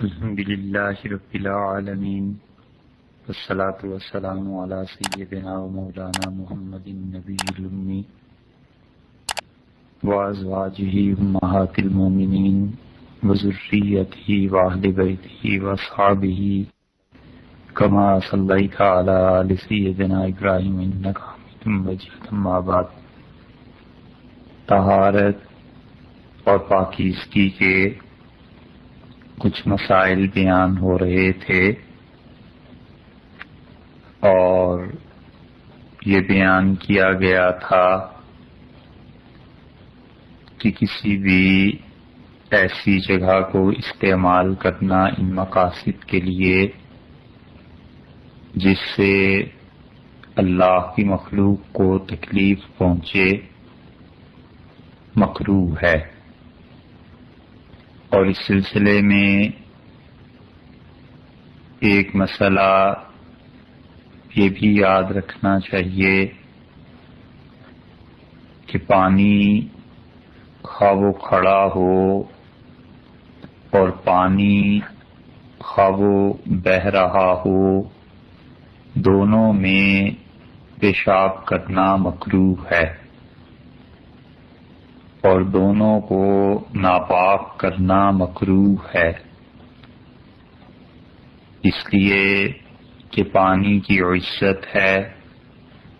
الحمد للہ رب العالمین والصلاة والسلام علی سیدنا و مولانا محمد النبی الامی وازواجہ امہات المومنین وذریتہ واہل بیتہ واصحابہ کما صلیت علی آل سیدنا ابراہیم انک حمید مجید۔ اما بعد، طہارت اور پاکیزگی کے کچھ مسائل بیان ہو رہے تھے، اور یہ بیان کیا گیا تھا کہ کسی بھی ایسی جگہ کو استعمال کرنا ان مقاصد کے لیے جس سے اللہ کی مخلوق کو تکلیف پہنچے مکروہ ہے۔ اور اس سلسلے میں ایک مسئلہ یہ بھی یاد رکھنا چاہیے کہ پانی خواہ وہ کھڑا ہو اور پانی خواہ وہ بہہ رہا ہو، دونوں میں پیشاب کرنا مکروہ ہے، اور دونوں کو ناپاک کرنا مکروہ ہے، اس لیے کہ پانی کی عزت ہے،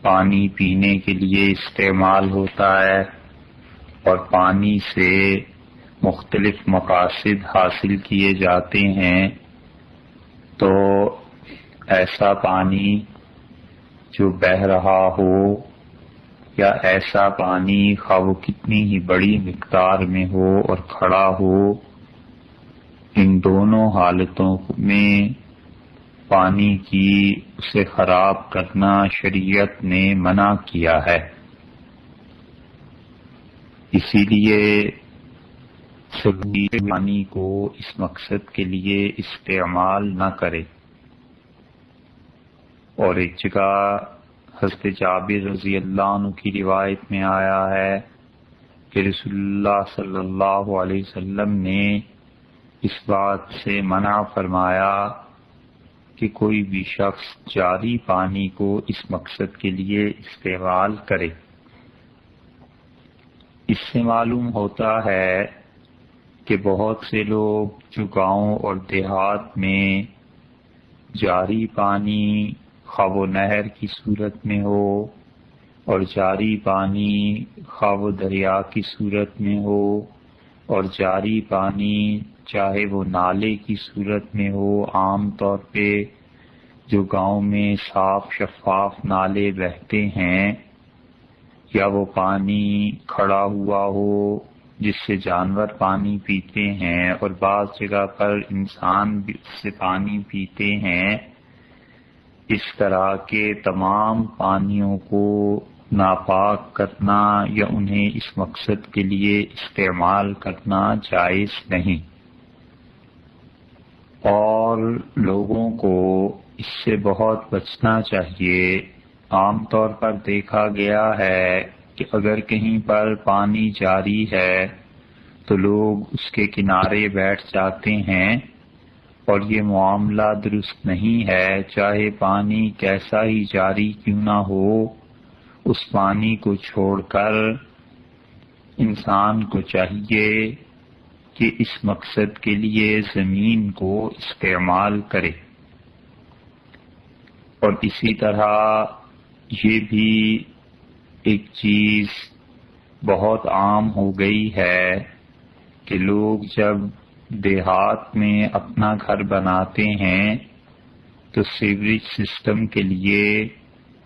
پانی پینے کے لیے استعمال ہوتا ہے، اور پانی سے مختلف مقاصد حاصل کیے جاتے ہیں۔ تو ایسا پانی جو بہہ رہا ہو یا ایسا پانی خواہ وہ کتنی ہی بڑی مقدار میں ہو اور کھڑا ہو، ان دونوں حالتوں میں پانی کی اسے خراب کرنا شریعت نے منع کیا ہے۔ اسی لیے سبھی پانی کو اس مقصد کے لیے استعمال نہ کرے۔ اور ایک جگہ حضرت جابر رضی اللہ عنہ کی روایت میں آیا ہے کہ رسول اللہ صلی اللہ علیہ وسلم نے اس بات سے منع فرمایا کہ کوئی بھی شخص جاری پانی کو اس مقصد کے لیے استعمال کرے۔ اس سے معلوم ہوتا ہے کہ بہت سے لوگ جو گاؤں اور دیہات میں جاری پانی خواہ وہ نہر کی صورت میں ہو اور جاری پانی خواہ وہ دریا کی صورت میں ہو اور جاری پانی چاہے وہ نالے کی صورت میں ہو، عام طور پہ جو گاؤں میں صاف شفاف نالے بہتے ہیں، یا وہ پانی کھڑا ہوا ہو جس سے جانور پانی پیتے ہیں اور بعض جگہ پر انسان بھی اس سے پانی پیتے ہیں، اس طرح کے تمام پانیوں کو ناپاک کرنا یا انہیں اس مقصد کے لیے استعمال کرنا جائز نہیں، اور لوگوں کو اس سے بہت بچنا چاہیے۔ عام طور پر دیکھا گیا ہے کہ اگر کہیں پر پانی جاری ہے تو لوگ اس کے کنارے بیٹھ جاتے ہیں، اور یہ معاملہ درست نہیں ہے۔ چاہے پانی کیسا ہی جاری کیوں نہ ہو، اس پانی کو چھوڑ کر انسان کو چاہیے کہ اس مقصد کے لیے زمین کو استعمال کرے۔ اور اسی طرح یہ بھی ایک چیز بہت عام ہو گئی ہے کہ لوگ جب دیہات میں اپنا گھر بناتے ہیں تو سیوریج سسٹم کے لیے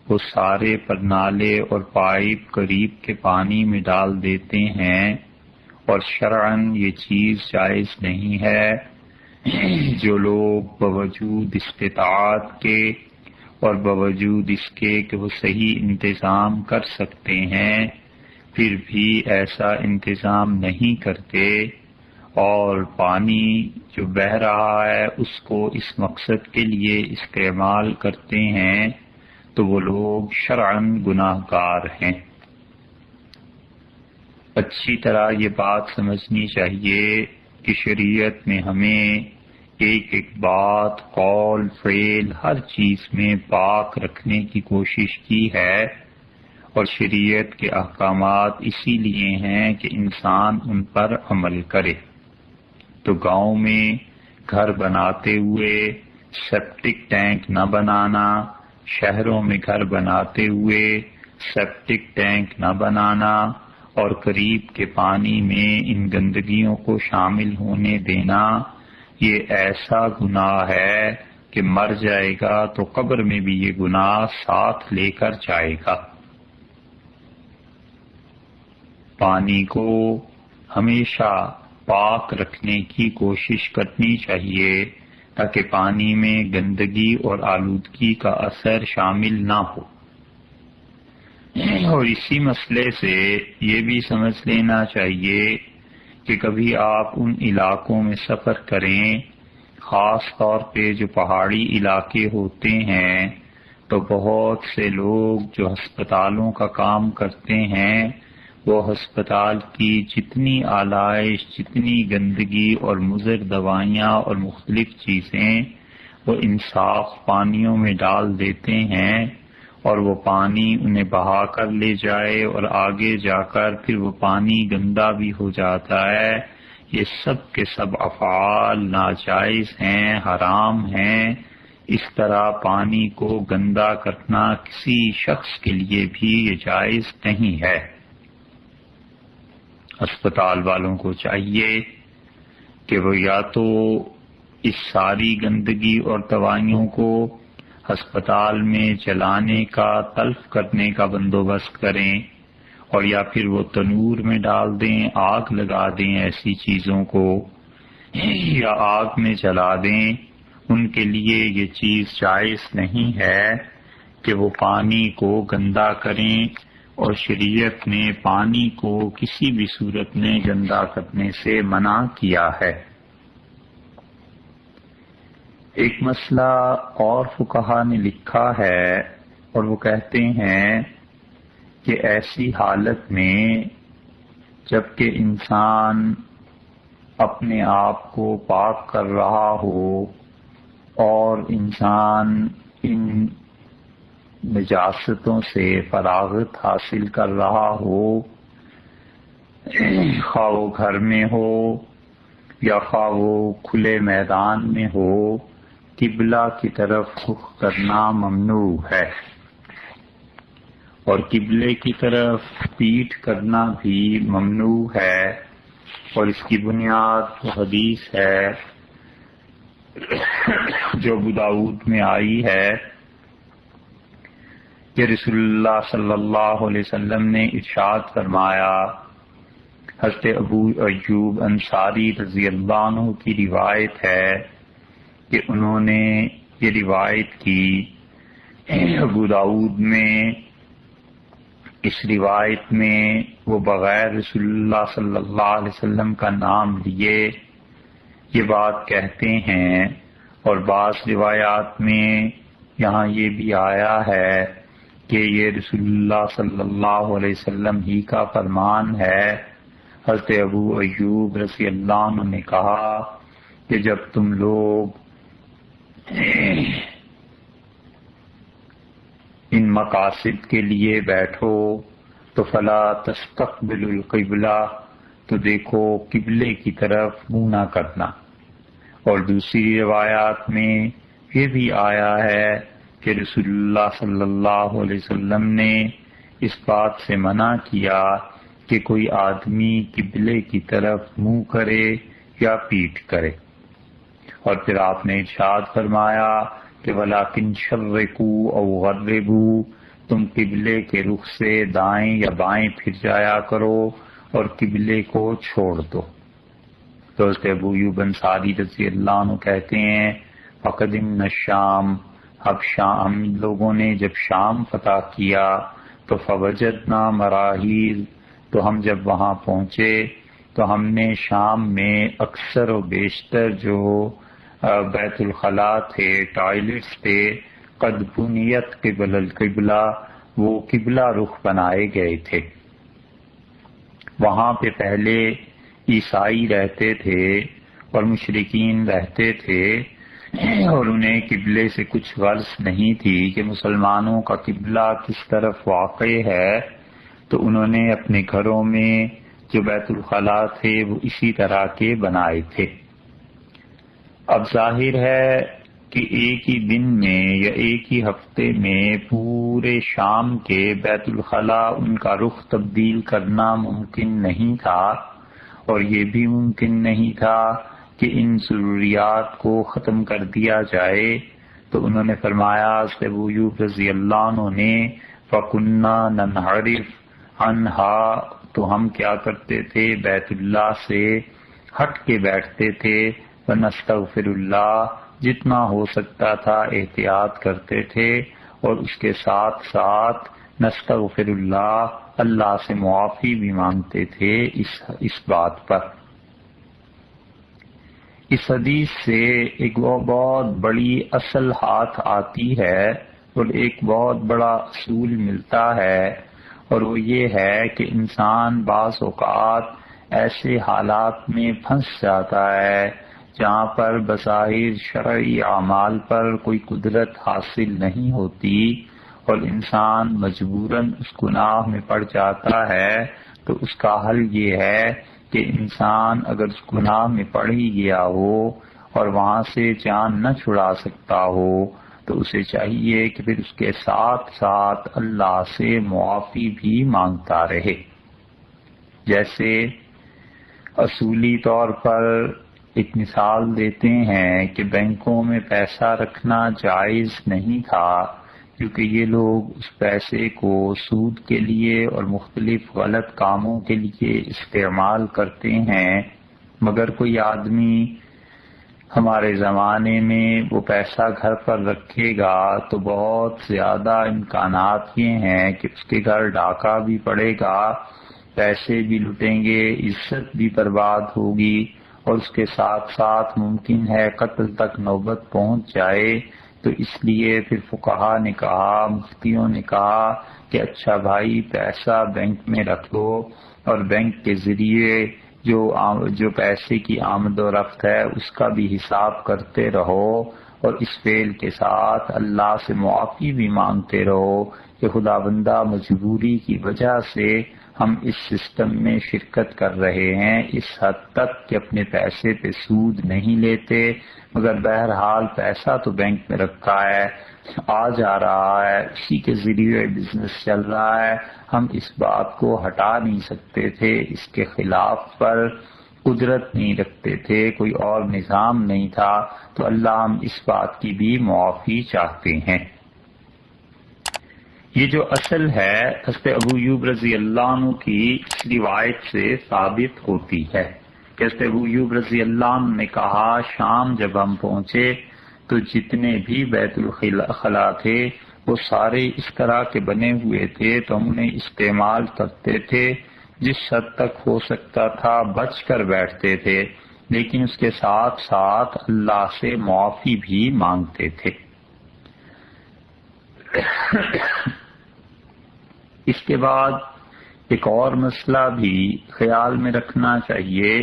وہ سارے پرنالے اور پائپ قریب کے پانی میں ڈال دیتے ہیں، اور شرعاً یہ چیز جائز نہیں ہے۔ جو لوگ باوجود استطاعت کے اور باوجود اس کے کہ وہ صحیح انتظام کر سکتے ہیں، پھر بھی ایسا انتظام نہیں کرتے اور پانی جو بہہ رہا ہے اس کو اس مقصد کے لیے استعمال کرتے ہیں، تو وہ لوگ شرعاً گناہ گار ہیں۔ اچھی طرح یہ بات سمجھنی چاہیے کہ شریعت میں ہمیں ایک ایک بات، قول، فعل، ہر چیز میں پاک رکھنے کی کوشش کی ہے، اور شریعت کے احکامات اسی لیے ہیں کہ انسان ان پر عمل کرے۔ تو گاؤں میں گھر بناتے ہوئے سیپٹک ٹینک نہ بنانا، شہروں میں گھر بناتے ہوئے سیپٹک ٹینک نہ بنانا، اور قریب کے پانی میں ان گندگیوں کو شامل ہونے دینا، یہ ایسا گناہ ہے کہ مر جائے گا تو قبر میں بھی یہ گناہ ساتھ لے کر جائے گا۔ پانی کو ہمیشہ پاک رکھنے کی کوشش کرنی چاہیے تاکہ پانی میں گندگی اور آلودگی کا اثر شامل نہ ہو۔ اور اسی مسئلے سے یہ بھی سمجھ لینا چاہیے کہ کبھی آپ ان علاقوں میں سفر کریں، خاص طور پہ جو پہاڑی علاقے ہوتے ہیں، تو بہت سے لوگ جو ہسپتالوں کا کام کرتے ہیں، وہ ہسپتال کی جتنی آلائش، جتنی گندگی اور مضر دوائیاں اور مختلف چیزیں وہ انصاف پانیوں میں ڈال دیتے ہیں، اور وہ پانی انہیں بہا کر لے جائے اور آگے جا کر پھر وہ پانی گندا بھی ہو جاتا ہے۔ یہ سب کے سب افعال ناجائز ہیں، حرام ہیں۔ اس طرح پانی کو گندا کرنا کسی شخص کے لیے بھی یہ جائز نہیں ہے۔ ہسپتال والوں کو چاہیے کہ وہ یا تو اس ساری گندگی اور دوائیوں کو ہسپتال میں جلانے کا، تلف کرنے کا بندوبست کریں، اور یا پھر وہ تنور میں ڈال دیں، آگ لگا دیں ایسی چیزوں کو، یا آگ میں جلا دیں۔ ان کے لیے یہ چیز جائز نہیں ہے کہ وہ پانی کو گندا کریں، اور شریعت نے پانی کو کسی بھی صورت میں گندا کرنے سے منع کیا ہے۔ ایک مسئلہ اور فقہا نے لکھا ہے، اور وہ کہتے ہیں کہ ایسی حالت میں جب کہ انسان اپنے آپ کو پاک کر رہا ہو اور انسان ان نجاستوں سے فراغت حاصل کر رہا ہو، خواہ وہ گھر میں ہو یا خواہ وہ کھلے میدان میں ہو، قبلہ کی طرف رخ کرنا ممنوع ہے، اور قبلے کی طرف پیٹھ کرنا بھی ممنوع ہے۔ اور اس کی بنیاد حدیث ہے جو ابو داؤد میں آئی ہے کہ رسول اللہ صلی اللہ علیہ وسلم نے ارشاد فرمایا، حضرت ابو ایوب انصاری رضی اللہ عنہ کی روایت ہے کہ انہوں نے یہ روایت کی ابو داؤد میں۔ اس روایت میں وہ بغیر رسول اللہ صلی اللہ علیہ وسلم کا نام لیے یہ بات کہتے ہیں، اور بعض روایات میں یہاں یہ بھی آیا ہے کہ یہ رسول اللہ صلی اللہ علیہ وسلم ہی کا فرمان ہے۔ حضرت ابو ایوب رضی اللہ عنہ نے کہا کہ جب تم لوگ ان مقاصد کے لیے بیٹھو تو فلا تستقبل القبلہ، تو دیکھو قبلے کی طرف منہ نہ کرنا۔ اور دوسری روایات میں یہ بھی آیا ہے کہ رسول اللہ صلی اللہ علیہ وسلم نے اس بات سے منع کیا کہ کوئی آدمی قبلے کی طرف منہ کرے یا پیٹھ کرے، اور پھر آپ نے ارشاد فرمایا کہ وَلَٰكِن شَرِّقُوا أَوْ غَرِّبُوا، تم قبلے کے رخ سے دائیں یا بائیں پھر جایا کرو اور قبلے کو چھوڑ دو۔ تو حضرت ابو ایوب انصاری رضی اللہ عنہ کہتے ہیں فَقَدِمْنَا الشَّامَ، اب شام لوگوں نے جب شام فتح کیا تو فَوَجَدْنَا مَرَاحِیض، تو ہم جب وہاں پہنچے تو ہم نے شام میں اکثر و بیشتر جو بیت الخلاء تھے، ٹوائلٹس تھے، قد بنیت قبل القبلہ، وہ قبلہ رخ بنائے گئے تھے۔ وہاں پہ پہلے عیسائی رہتے تھے، اور مشرکین رہتے تھے اور انہیں قبلے سے کچھ غرض نہیں تھی کہ مسلمانوں کا قبلہ کس طرف واقع ہے، تو انہوں نے اپنے گھروں میں جو بیت الخلاء تھے وہ اسی طرح کے بنائے تھے۔ اب ظاہر ہے کہ ایک ہی دن میں یا ایک ہی ہفتے میں پورے شام کے بیت الخلاء ان کا رخ تبدیل کرنا ممکن نہیں تھا، اور یہ بھی ممکن نہیں تھا کہ ان ضروریات کو ختم کر دیا جائے۔ تو انہوں نے فرمایا حضرت ابو ایوب رضی اللہ عنہ نے فَكُنَّا نَنْحَرِفُ عَنْهَا، تو ہم کیا کرتے تھے، بیت اللہ سے ہٹ کے بیٹھتے تھے، وَنَسْتَغْفِرُ اللَّهَ، جتنا ہو سکتا تھا احتیاط کرتے تھے، اور اس کے ساتھ ساتھ نستغفر اللہ، اللہ سے معافی بھی مانگتے تھے اس بات پر۔ اس حدیث سے ایک بہت بڑی اصل ہاتھ آتی ہے اور ایک بہت بڑا اصول ملتا ہے، اور وہ یہ ہے کہ انسان بعض اوقات ایسے حالات میں پھنس جاتا ہے جہاں پر بظاہر شرعی اعمال پر کوئی قدرت حاصل نہیں ہوتی، اور انسان مجبوراً اس گناہ میں پڑ جاتا ہے۔ تو اس کا حل یہ ہے کہ انسان اگر اس گناہ میں پڑ ہی گیا ہو اور وہاں سے جان نہ چھڑا سکتا ہو، تو اسے چاہیے کہ پھر اس کے ساتھ ساتھ اللہ سے معافی بھی مانگتا رہے۔ جیسے اصولی طور پر ایک مثال دیتے ہیں کہ بینکوں میں پیسہ رکھنا جائز نہیں تھا، کیونکہ یہ لوگ اس پیسے کو سود کے لیے اور مختلف غلط کاموں کے لیے استعمال کرتے ہیں، مگر کوئی آدمی ہمارے زمانے میں وہ پیسہ گھر پر رکھے گا تو بہت زیادہ امکانات یہ ہیں کہ اس کے گھر ڈاکہ بھی پڑے گا، پیسے بھی لٹیں گے، عزت بھی برباد ہوگی، اور اس کے ساتھ ساتھ ممکن ہے قتل تک نوبت پہنچ جائے۔ تو اس لیے پھر فقہا نے کہا، مفتیوں نے کہا کہ اچھا بھائی پیسہ بینک میں رکھ لو، اور بینک کے ذریعے جو پیسے کی آمد و رفت ہے اس کا بھی حساب کرتے رہو، اور اس فعل کے ساتھ اللہ سے معافی بھی مانگتے رہو کہ خدا بندہ مجبوری کی وجہ سے ہم اس سسٹم میں شرکت کر رہے ہیں اس حد تک کہ اپنے پیسے پہ سود نہیں لیتے، مگر بہرحال پیسہ تو بینک میں رکھا ہے، آ جا رہا ہے، اسی کے ذریعے بزنس چل رہا ہے، ہم اس بات کو ہٹا نہیں سکتے تھے، اس کے خلاف پر قدرت نہیں رکھتے تھے، کوئی اور نظام نہیں تھا، تو اللہ ہم اس بات کی بھی معافی چاہتے ہیں۔ یہ جو اصل ہے حضرت ابو ایوب رضی اللہ عنہ کی اس روایت سے ثابت ہوتی ہے کہ حضرت ابو ایوب رضی اللہ عنہ نے کہا، شام جب ہم پہنچے تو جتنے بھی بیت الخلاء تھے وہ سارے اس طرح کے بنے ہوئے تھے، تو ہم انہیں استعمال کرتے تھے، جس حد تک ہو سکتا تھا بچ کر بیٹھتے تھے، لیکن اس کے ساتھ ساتھ اللہ سے معافی بھی مانگتے تھے۔ اس کے بعد ایک اور مسئلہ بھی خیال میں رکھنا چاہیے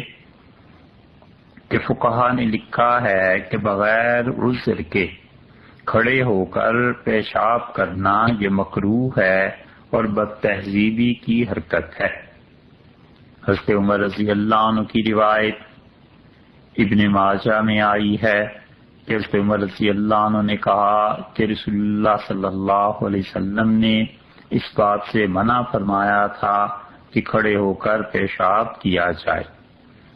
کہ فقہا نے لکھا ہے کہ بغیر عذر کے کھڑے ہو کر پیشاب کرنا یہ مکروہ ہے اور بد تہذیبی کی حرکت ہے۔ حضرت عمر رضی اللہ عنہ کی روایت ابن ماجہ میں آئی ہے کہ حضرت عمر رضی اللہ عنہ نے کہا کہ رسول اللہ صلی اللہ علیہ وسلم نے اس بات سے منع فرمایا تھا کہ کھڑے ہو کر پیشاب کیا جائے۔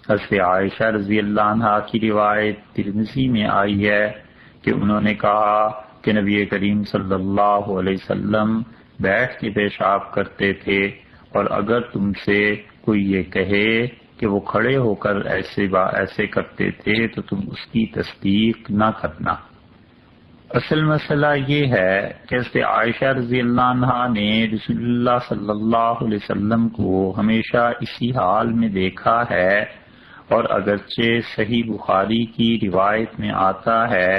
حضرت عائشہ رضی اللہ عنہا کی روایت ترمذی میں آئی ہے کہ انہوں نے کہا کہ نبی کریم صلی اللہ علیہ وسلم بیٹھ کے پیشاب کرتے تھے، اور اگر تم سے کوئی یہ کہے کہ وہ کھڑے ہو کر ایسے کرتے تھے تو تم اس کی تصدیق نہ کرنا۔ اصل مسئلہ یہ ہے کہ حضرت عائشہ رضی اللہ عنہا نے رسول اللہ صلی اللہ علیہ وسلم کو ہمیشہ اسی حال میں دیکھا ہے، اور اگرچہ صحیح بخاری کی روایت میں آتا ہے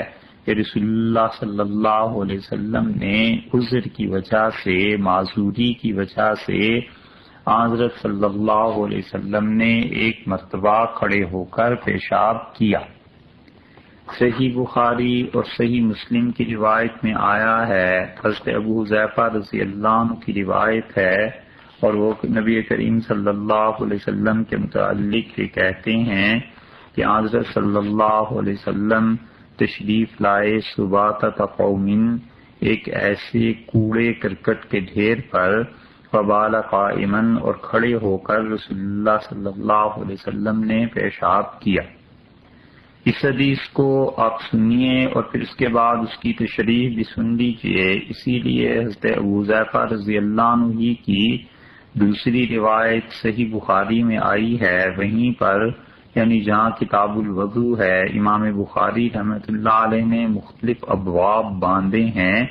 کہ رسول اللہ صلی اللہ علیہ وسلم نے عذر کی وجہ سے، معذوری کی وجہ سے حضرت صلی اللہ علیہ وسلم نے ایک مرتبہ کھڑے ہو کر پیشاب کیا۔ صحیح بخاری اور صحیح مسلم کی روایت میں آیا ہے، حضرت ابو حذیفہ رضی اللہ عنہ کی روایت ہے، اور وہ نبی کریم صلی اللہ علیہ وسلم کے متعلق یہ کہتے ہیں کہ حضرت صلی اللہ علیہ وسلم تشریف لائے سباطۃ قوم، ایک ایسے کوڑے کرکٹ کے ڈھیر پر، فبال قائما، اور کھڑے ہو کر رسول اللہ صلی اللہ علیہ وسلم نے پیشاب کیا۔ اس حدیث کو آپ سنیے اور پھر اس کے بعد اس کی تشریح بھی سن لیجیے۔ اسی لیے حضرت ابو حذیفہ رضی اللہ عنہ ہی کی دوسری روایت صحیح بخاری میں آئی ہے، وہیں پر یعنی جہاں کتاب الوضو ہے، امام بخاری رحمۃ اللہ علیہ نے مختلف ابواب باندھے ہیں،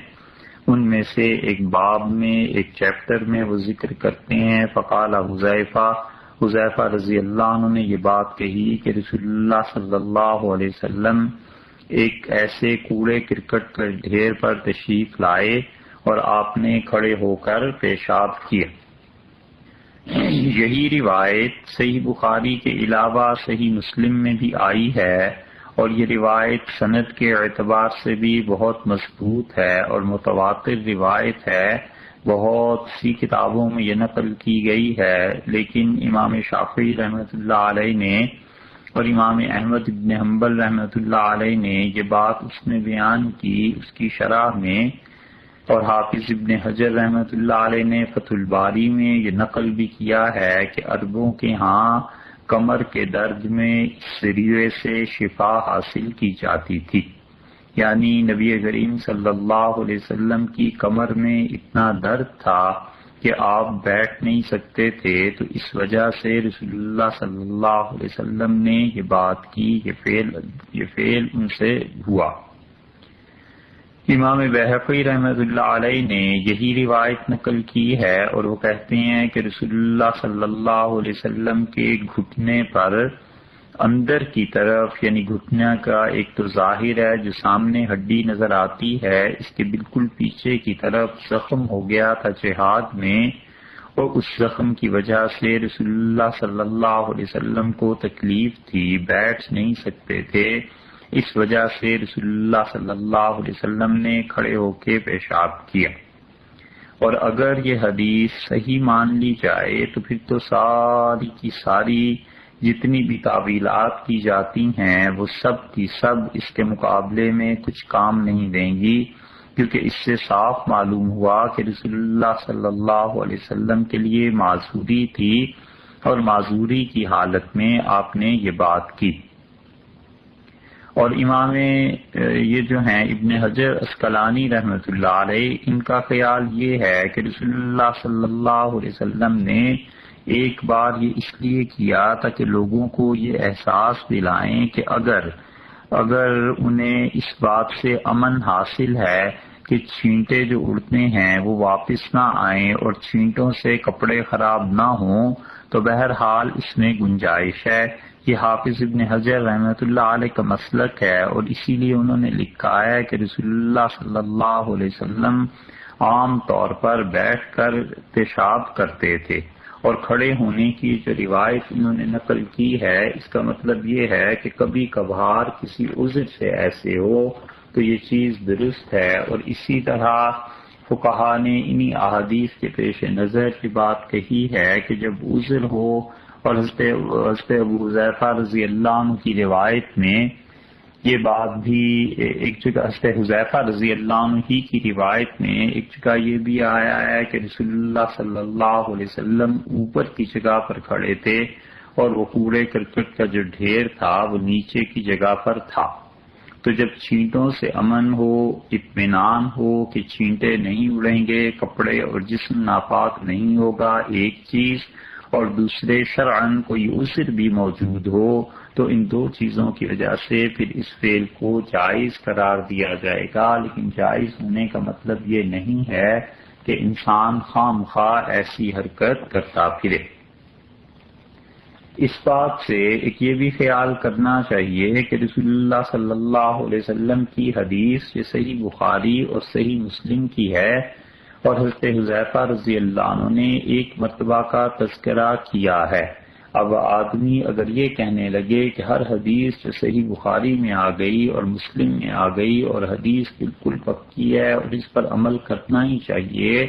ان میں سے ایک باب میں، ایک چیپٹر میں وہ ذکر کرتے ہیں، فقال حذیفہ رضی اللہ عنہ نے یہ بات کہی کہ رسول اللہ صلی اللہ علیہ وسلم ایک ایسے کوڑے کرکٹ کے ڈھیر پر تشریف لائے اور آپ نے کھڑے ہو کر پیشاب کیا۔ یہی روایت صحیح بخاری کے علاوہ صحیح مسلم میں بھی آئی ہے، اور یہ روایت سند کے اعتبار سے بھی بہت مضبوط ہے اور متواتر روایت ہے، بہت سی کتابوں میں یہ نقل کی گئی ہے، لیکن امام شافعی رحمۃ اللہ علیہ نے اور امام احمد بن حنبل رحمۃ اللہ علیہ نے یہ بات اس میں بیان کی اس کی شرح میں، اور حافظ ابن حجر رحمۃ اللہ علیہ نے فتح الباری میں یہ نقل بھی کیا ہے کہ عربوں کے ہاں کمر کے درد میں اس ذریعے سے شفا حاصل کی جاتی تھی، یعنی نبی کریم صلی اللہ علیہ وسلم کی کمر میں اتنا درد تھا کہ آپ بیٹھ نہیں سکتے تھے، تو اس وجہ سے رسول اللہ صلی اللہ علیہ وسلم نے یہ بات کی، یہ فعل ان سے ہوا۔ امام بہقی رحمۃ اللہ علیہ نے یہی روایت نقل کی ہے، اور وہ کہتے ہیں کہ رسول اللہ صلی اللہ علیہ وسلم کے گھٹنے پر اندر کی طرف، یعنی گھٹنے کا ایک تو ظاہر ہے جو سامنے ہڈی نظر آتی ہے، اس کے بالکل پیچھے کی طرف زخم ہو گیا تھا جہاد میں، اور اس زخم کی وجہ سے رسول اللہ صلی اللہ علیہ وسلم کو تکلیف تھی، بیٹھ نہیں سکتے تھے، اس وجہ سے رسول اللہ صلی اللہ علیہ وسلم نے کھڑے ہو کے پیشاب کیا۔ اور اگر یہ حدیث صحیح مان لی جائے تو پھر تو ساری کی ساری جتنی بھی تعویلات کی جاتی ہیں وہ سب کی سب اس کے مقابلے میں کچھ کام نہیں دیں گی، کیونکہ اس سے صاف معلوم ہوا کہ رسول اللہ صلی اللہ علیہ وسلم کے لیے معذوری تھی، اور معذوری کی حالت میں آپ نے یہ بات کی۔ اور امام یہ جو ہیں ابن حجر اسقلانی رحمۃ اللہ علیہ، ان کا خیال یہ ہے کہ رسول اللہ صلی اللہ علیہ وسلم نے ایک بار یہ اس لیے کیا تاکہ لوگوں کو یہ احساس دلائیں کہ اگر انہیں اس بات سے امن حاصل ہے کہ چھینٹے جو اڑتے ہیں وہ واپس نہ آئیں اور چھینٹوں سے کپڑے خراب نہ ہوں، تو بہرحال اس میں گنجائش ہے۔ یہ حافظ ابن حجر رحمۃ اللہ علیہ کا مسلک ہے، اور اسی لیے انہوں نے لکھا ہے کہ رسول اللہ صلی اللہ علیہ وسلم عام طور پر بیٹھ کر پیشاب کرتے تھے، اور کھڑے ہونے کی جو روایت انہوں نے نقل کی ہے اس کا مطلب یہ ہے کہ کبھی کبھار کسی عذر سے ایسے ہو تو یہ چیز درست ہے، اور اسی طرح فقہا نے انہی احادیث کے پیش نظر کی بات کہی ہے کہ جب عذر ہو، اور حضرت ابو حذیفہ رضی اللہ عنہ کی روایت میں یہ بات بھی ایک جگہ، حضرت حذیفہ رضی اللہ عنہ ہی کی روایت میں ایک جگہ یہ بھی آیا ہے کہ رسول اللہ صلی اللہ علیہ وسلم اوپر کی جگہ پر کھڑے تھے اور وہ کوڑے کرکٹ کا جو ڈھیر تھا وہ نیچے کی جگہ پر تھا۔ تو جب چھینٹوں سے امن ہو، اطمینان ہو کہ چھینٹے نہیں اڑیں گے، کپڑے اور جسم ناپاک نہیں ہوگا ایک چیز، اور دوسرے شرعاً کوئی عذر بھی موجود ہو، تو ان دو چیزوں کی وجہ سے پھر اس فعل کو جائز قرار دیا جائے گا، لیکن جائز ہونے کا مطلب یہ نہیں ہے کہ انسان خام خواہ ایسی حرکت کرتا پھرے۔ اس بات سے ایک یہ بھی خیال کرنا چاہیے کہ رسول اللہ صلی اللہ علیہ وسلم کی حدیث یہ صحیح بخاری اور صحیح مسلم کی ہے، اور حضرت حذیفہ رضی اللہ عنہ نے ایک مرتبہ کا تذکرہ کیا ہے۔ اب آدمی اگر یہ کہنے لگے کہ ہر حدیث جو صحیح بخاری میں آ گئی اور مسلم میں آ گئی اور حدیث بالکل پکی ہے اور اس پر عمل کرنا ہی چاہیے،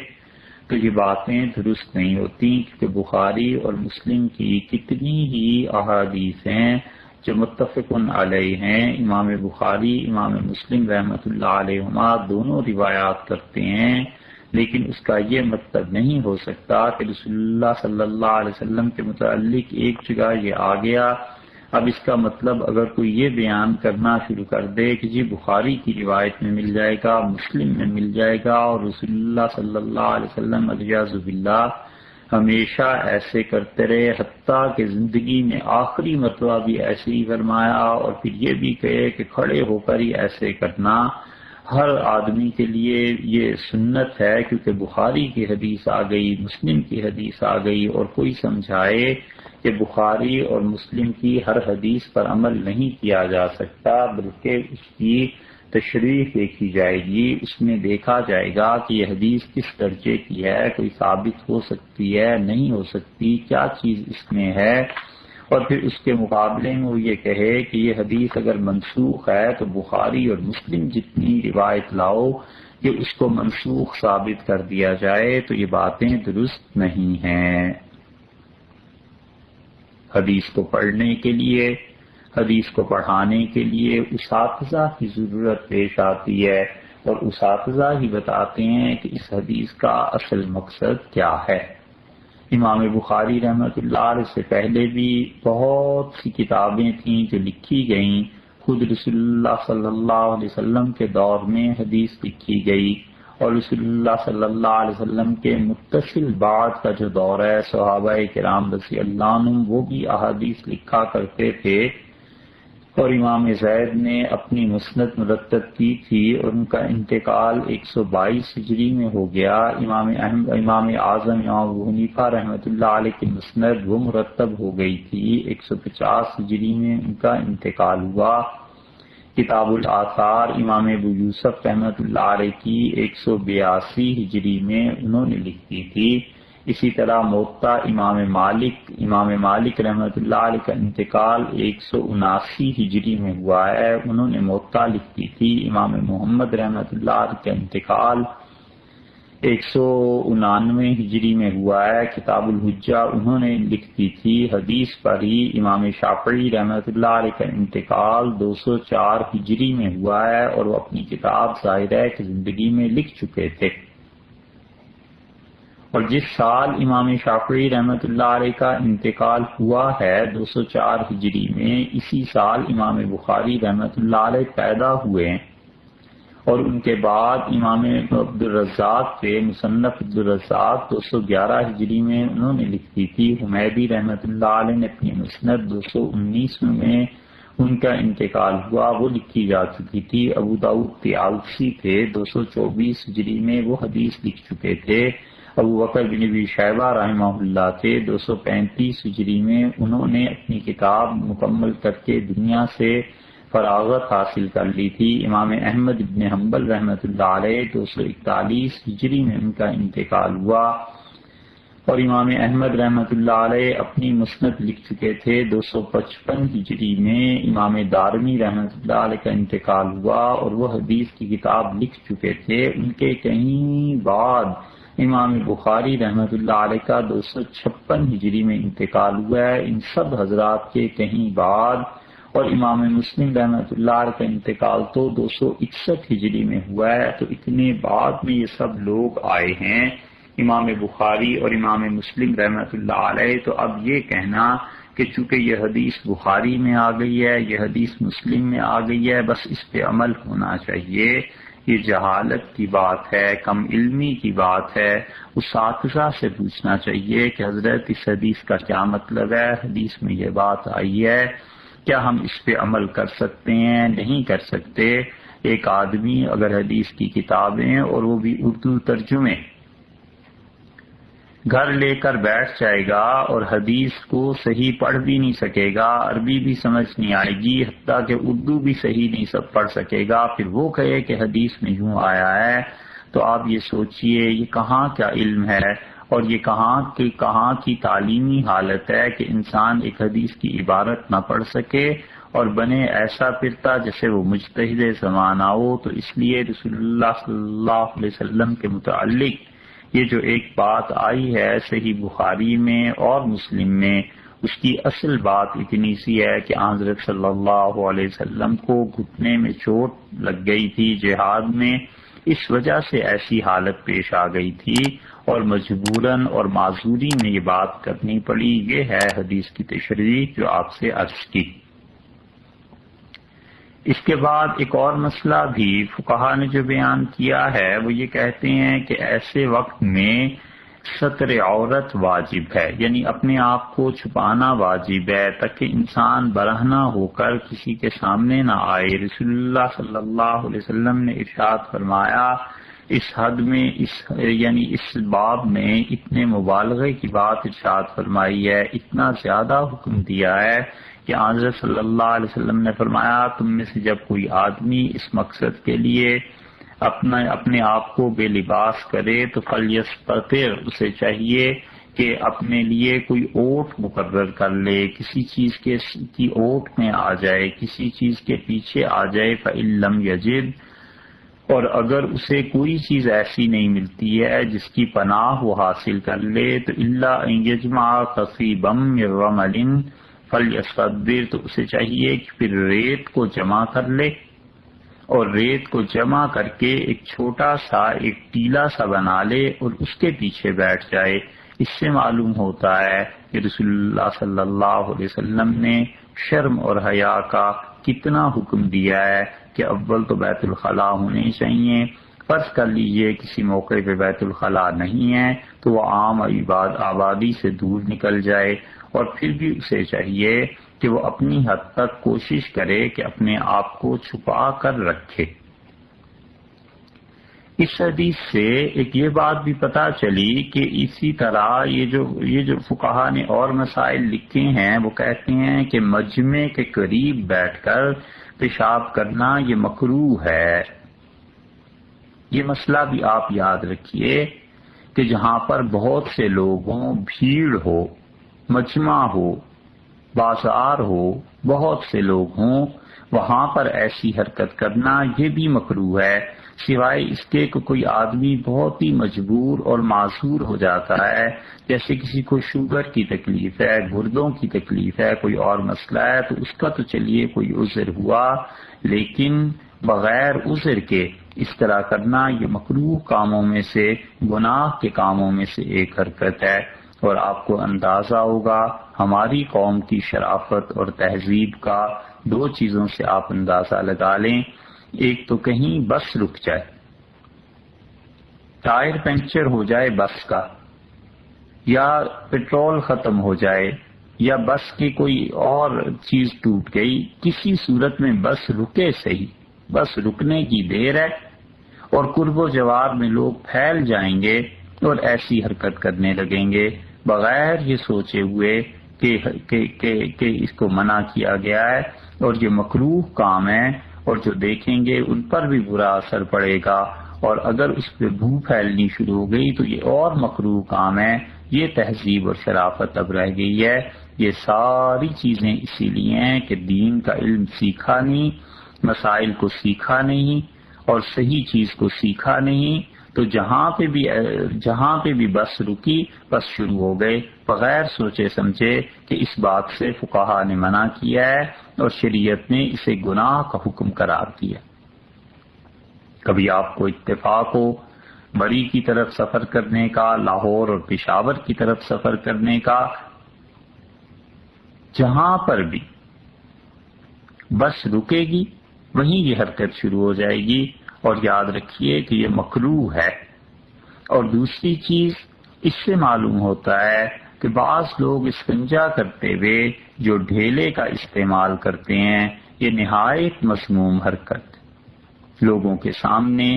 تو یہ باتیں درست نہیں ہوتی، کیونکہ بخاری اور مسلم کی کتنی ہی احادیث ہیں جو متفق علیہ ہیں۔ امام بخاری امام مسلم رحمۃ اللہ علیہما دونوں روایات کرتے ہیں، لیکن اس کا یہ مطلب نہیں ہو سکتا کہ رسول اللہ صلی اللہ علیہ وسلم کے متعلق ایک جگہ یہ آ گیا، اب اس کا مطلب اگر کوئی یہ بیان کرنا شروع کر دے کہ جی بخاری کی روایت میں مل جائے گا، مسلم میں مل جائے گا، اور رسول اللہ صلی اللہ علیہ وسلم علیہ باللہ ہمیشہ ایسے کرتے رہے، حتیٰ کہ زندگی میں آخری مرتبہ بھی ایسے ہی فرمایا، اور پھر یہ بھی کہے کہ کھڑے ہو کر ہی ایسے کرنا ہر آدمی کے لیے یہ سنت ہے، کیونکہ بخاری کی حدیث آ گئی، مسلم کی حدیث آ گئی، اور کوئی سمجھائے کہ بخاری اور مسلم کی ہر حدیث پر عمل نہیں کیا جا سکتا، بلکہ اس کی تشریح دیکھی جائے گی، اس میں دیکھا جائے گا کہ یہ حدیث کس درجے کی ہے، کوئی ثابت ہو سکتی ہے نہیں ہو سکتی، کیا چیز اس میں ہے، اور پھر اس کے مقابلے میں وہ یہ کہے کہ یہ حدیث اگر منسوخ ہے تو بخاری اور مسلم جتنی روایت لاؤ کہ اس کو منسوخ ثابت کر دیا جائے، تو یہ باتیں درست نہیں ہیں۔ حدیث کو پڑھنے کے لیے، حدیث کو پڑھانے کے لیے اساتذہ کی ضرورت پیش آتی ہے، اور اساتذہ ہی بتاتے ہیں کہ اس حدیث کا اصل مقصد کیا ہے۔ امام بخاری رحمۃ اللہ علیہ سے پہلے بھی بہت سی کتابیں تھیں جو لکھی گئیں، خود رسول اللہ صلی اللہ علیہ وسلم کے دور میں حدیث لکھی گئی، اور رسول اللہ صلی اللہ علیہ وسلم کے متصل بعد کا جو دور ہے، صحابہ کرام رضی اللہ عنہم وہ بھی احادیث لکھا کرتے تھے، اور امام زید نے اپنی مسند مرتب کی تھی، اور ان کا انتقال 122 ہجری میں ہو گیا۔ امام اعظم امام ابو حنیفہ رحمۃ اللہ علیہ کی مسند وہ مرتب ہو گئی تھی، 150 ہجری میں ان کا انتقال ہوا۔ کتاب الآثار امام ابو یوسف رحمۃ اللہ علیہ کی 182 ہجری میں انہوں نے لکھی تھی۔ اسی طرح موطا امام مالک رحمۃ اللہ علیہ کا انتقال 179 ہجری میں ہوا ہے، انہوں نے موطا لکھی تھی۔ امام محمد رحمۃ اللہ علیہ کا انتقال 199 ہجری میں ہوا ہے، کتاب الحجہ انہوں نے لکھی تھی حدیث پر ہی۔ امام شافعی رحمۃ اللہ علیہ کا انتقال 204 ہجری میں ہوا ہے، اور وہ اپنی کتاب ظاہرہ کی زندگی میں لکھ چکے تھے، اور جس سال امام شافعی رحمۃ اللہ علیہ کا انتقال ہوا ہے 204 ہجری میں، اسی سال امام بخاری رحمۃ اللہ علیہ پیدا ہوئے، اور ان کے بعد امام عبدالرزاق تھے، مصنف عبدالرزاق 211 ہجری میں انہوں نے لکھی تھی۔ حمیدی رحمۃ اللہ علیہ نے اپنی مسند 219 میں ان کا انتقال ہوا، وہ لکھی جا چکی تھی۔ ابو داؤد طیالسی تھے، 224 ہجری میں وہ حدیث لکھ چکے تھے۔ ابو بکر بن ابی شیبہ رحمہ اللہ تھے، 235 ہجری میں انہوں نے اپنی کتاب مکمل کر کے دنیا سے فراغت حاصل کر لی تھی۔ امام احمد بن حنبل رحمۃ اللہ علیہ 241 ہجری میں ان کا انتقال ہوا، اور امام احمد رحمۃ اللہ علیہ اپنی مسند لکھ چکے تھے 255 ہجری میں۔ امام دارمی رحمۃ اللہ علیہ کا انتقال ہوا، اور وہ حدیث کی کتاب لکھ چکے تھے۔ ان کے کہیں بعد امام بخاری رحمۃ اللہ علیہ کا 256 ہجری میں انتقال ہوا ہے، ان سب حضرات کے کہیں بعد، اور امام مسلم رحمۃ اللہ علیہ کا انتقال تو 261 ہجری میں ہوا ہے، تو اتنے بعد میں یہ سب لوگ آئے ہیں امام بخاری اور امام مسلم رحمۃ اللہ علیہ۔ تو اب یہ کہنا کہ چونکہ یہ حدیث بخاری میں آ گئی ہے، یہ حدیث مسلم میں آ گئی ہے، بس اس پہ عمل ہونا چاہیے، یہ جہالت کی بات ہے، کم علمی کی بات ہے۔ اساتذہ سے پوچھنا چاہیے کہ حضرت اس حدیث کا کیا مطلب ہے، حدیث میں یہ بات آئی ہے، کیا ہم اس پہ عمل کر سکتے ہیں، نہیں کر سکتے۔ ایک آدمی اگر حدیث کی کتابیں اور وہ بھی اردو ترجمے گھر لے کر بیٹھ جائے گا اور حدیث کو صحیح پڑھ بھی نہیں سکے گا، عربی بھی سمجھ نہیں آئے گی، حتیٰ کہ اردو بھی صحیح نہیں سب پڑھ سکے گا، پھر وہ کہے کہ حدیث میں یوں آیا ہے، تو آپ یہ سوچئے یہ کہاں کیا علم ہے اور یہ کہاں کی تعلیمی حالت ہے کہ انسان ایک حدیث کی عبارت نہ پڑھ سکے اور بنے ایسا پھرتا جیسے وہ مجتہد زمانہ ہو۔ تو اس لیے رسول اللہ صلی اللہ علیہ وسلم کے متعلق یہ جو ایک بات آئی ہے صحیح بخاری میں اور مسلم میں، اس کی اصل بات اتنی سی ہے کہ حضرت صلی اللہ علیہ وسلم کو گھٹنے میں چوٹ لگ گئی تھی جہاد میں، اس وجہ سے ایسی حالت پیش آ گئی تھی اور مجبوراً اور معذوری میں یہ بات کرنی پڑی۔ یہ ہے حدیث کی تشریح جو آپ سے عرض کی۔ اس کے بعد ایک اور مسئلہ بھی فقہا نے جو بیان کیا ہے وہ یہ کہتے ہیں کہ ایسے وقت میں ستر عورت واجب ہے، یعنی اپنے آپ کو چھپانا واجب ہے تاکہ انسان برہنہ ہو کر کسی کے سامنے نہ آئے۔ رسول اللہ صلی اللہ علیہ وسلم نے ارشاد فرمایا اس حد میں یعنی اس باب میں اتنے مبالغے کی بات ارشاد فرمائی ہے، اتنا زیادہ حکم دیا ہے کہ حضرت صلی اللہ علیہ وسلم نے فرمایا تم میں سے جب کوئی آدمی اس مقصد کے لیے اپنے آپ کو بے لباس کرے تو فلیستتر، اسے چاہیے کہ اپنے لیے کوئی اوٹ مقرر کر لے، کسی چیز کی اوٹ میں آ جائے، کسی چیز کے پیچھے آ جائے، فإن لم یجد، اور اگر اسے کوئی چیز ایسی نہیں ملتی ہے جس کی پناہ وہ حاصل کر لے تو الا ان یجمع قصیبا من رمل فلیصبر، تو اسے چاہیے کہ پھر ریت کو جمع کر لے اور ریت کو جمع کر کے ایک چھوٹا سا ایک ٹیلا سا بنا لے اور اس کے پیچھے بیٹھ جائے۔ اس سے معلوم ہوتا ہے کہ رسول اللہ صلی اللہ علیہ وسلم نے شرم اور حیا کا کتنا حکم دیا ہے کہ اول تو بیت الخلاء ہونی چاہیے۔ فرض کر لیجئے کسی موقع پہ بیت الخلاء نہیں ہے تو وہ عام آبادی سے دور نکل جائے، اور پھر بھی اسے چاہیے کہ وہ اپنی حد تک کوشش کرے کہ اپنے آپ کو چھپا کر رکھے۔ اس حدیث سے ایک یہ بات بھی پتہ چلی کہ اسی طرح یہ جو فقہا نے اور مسائل لکھے ہیں وہ کہتے ہیں کہ مجمع کے قریب بیٹھ کر پیشاب کرنا یہ مکروہ ہے۔ یہ مسئلہ بھی آپ یاد رکھیے کہ جہاں پر بہت سے لوگ ہوں، بھیڑ ہو، مجمع ہو، بازار ہو، بہت سے لوگ ہوں، وہاں پر ایسی حرکت کرنا یہ بھی مکروہ ہے، سوائے اس کے کہ کوئی آدمی بہت ہی مجبور اور معذور ہو جاتا ہے، جیسے کسی کو شوگر کی تکلیف ہے، گردوں کی تکلیف ہے، کوئی اور مسئلہ ہے، تو اس کا تو چلیے کوئی عذر ہوا، لیکن بغیر عذر کے اس طرح کرنا یہ مکروہ کاموں میں سے، گناہ کے کاموں میں سے ایک حرکت ہے۔ اور آپ کو اندازہ ہوگا ہماری قوم کی شرافت اور تہذیب کا دو چیزوں سے آپ اندازہ لگا لیں، ایک تو کہیں بس رک جائے، ٹائر پنکچر ہو جائے بس کا، یا پیٹرول ختم ہو جائے، یا بس کی کوئی اور چیز ٹوٹ گئی، کسی صورت میں بس رکے صحیح، بس رکنے کی دیر ہے اور قرب و جوار میں لوگ پھیل جائیں گے اور ایسی حرکت کرنے لگیں گے بغیر یہ سوچے ہوئے کہ اس کو منع کیا گیا ہے اور یہ مکروہ کام ہے، اور جو دیکھیں گے ان پر بھی برا اثر پڑے گا، اور اگر اس پہ بو پھیلنی شروع ہو گئی تو یہ اور مکروہ کام ہے۔ یہ تہذیب اور شرافت اب رہ گئی ہے۔ یہ ساری چیزیں اسی لیے ہیں کہ دین کا علم سیکھا نہیں، مسائل کو سیکھا نہیں اور صحیح چیز کو سیکھا نہیں، تو جہاں پہ بھی بس رکی بس شروع ہو گئے بغیر سوچے سمجھے کہ اس بات سے فقہا نے منع کیا ہے اور شریعت نے اسے گناہ کا حکم قرار دیا۔ کبھی آپ کو اتفاق ہو بری کی طرف سفر کرنے کا، لاہور اور پشاور کی طرف سفر کرنے کا، جہاں پر بھی بس رکے گی وہیں یہ حرکت شروع ہو جائے گی، اور یاد رکھیے کہ یہ مکروہ ہے۔ اور دوسری چیز اس سے معلوم ہوتا ہے کہ بعض لوگ استنجا کرتے ہوئے جو ڈھیلے کا استعمال کرتے ہیں یہ نہایت مذموم حرکت، لوگوں کے سامنے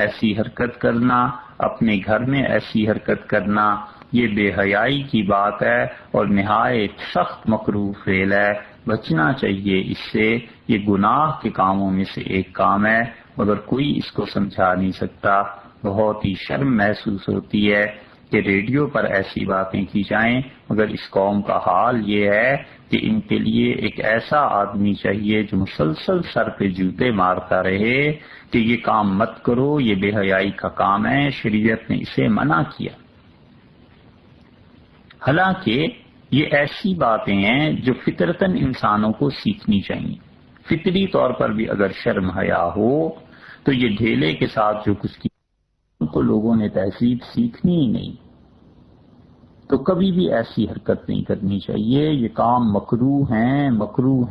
ایسی حرکت کرنا، اپنے گھر میں ایسی حرکت کرنا، یہ بے حیائی کی بات ہے اور نہایت سخت مکروہ فعل ہے، بچنا چاہیے اس سے۔ یہ گناہ کے کاموں میں سے ایک کام ہے، مگر کوئی اس کو سمجھا نہیں سکتا۔ بہت ہی شرم محسوس ہوتی ہے کہ ریڈیو پر ایسی باتیں کی جائیں، مگر اس قوم کا حال یہ ہے کہ ان کے لیے ایک ایسا آدمی چاہیے جو مسلسل سر پہ جوتے مارتا رہے کہ یہ کام مت کرو، یہ بے حیائی کا کام ہے، شریعت نے اسے منع کیا۔ حالانکہ یہ ایسی باتیں ہیں جو فطرتاً انسانوں کو سیکھنی چاہیے۔ فطری طور پر بھی اگر شرم حیا ہو تو یہ ڈھیلے کے ساتھ جو کچھ کیا ان کو لوگوں نے تہذیب سیکھنی ہی نہیں، تو کبھی بھی ایسی حرکت نہیں کرنی چاہیے۔ یہ کام مکروہ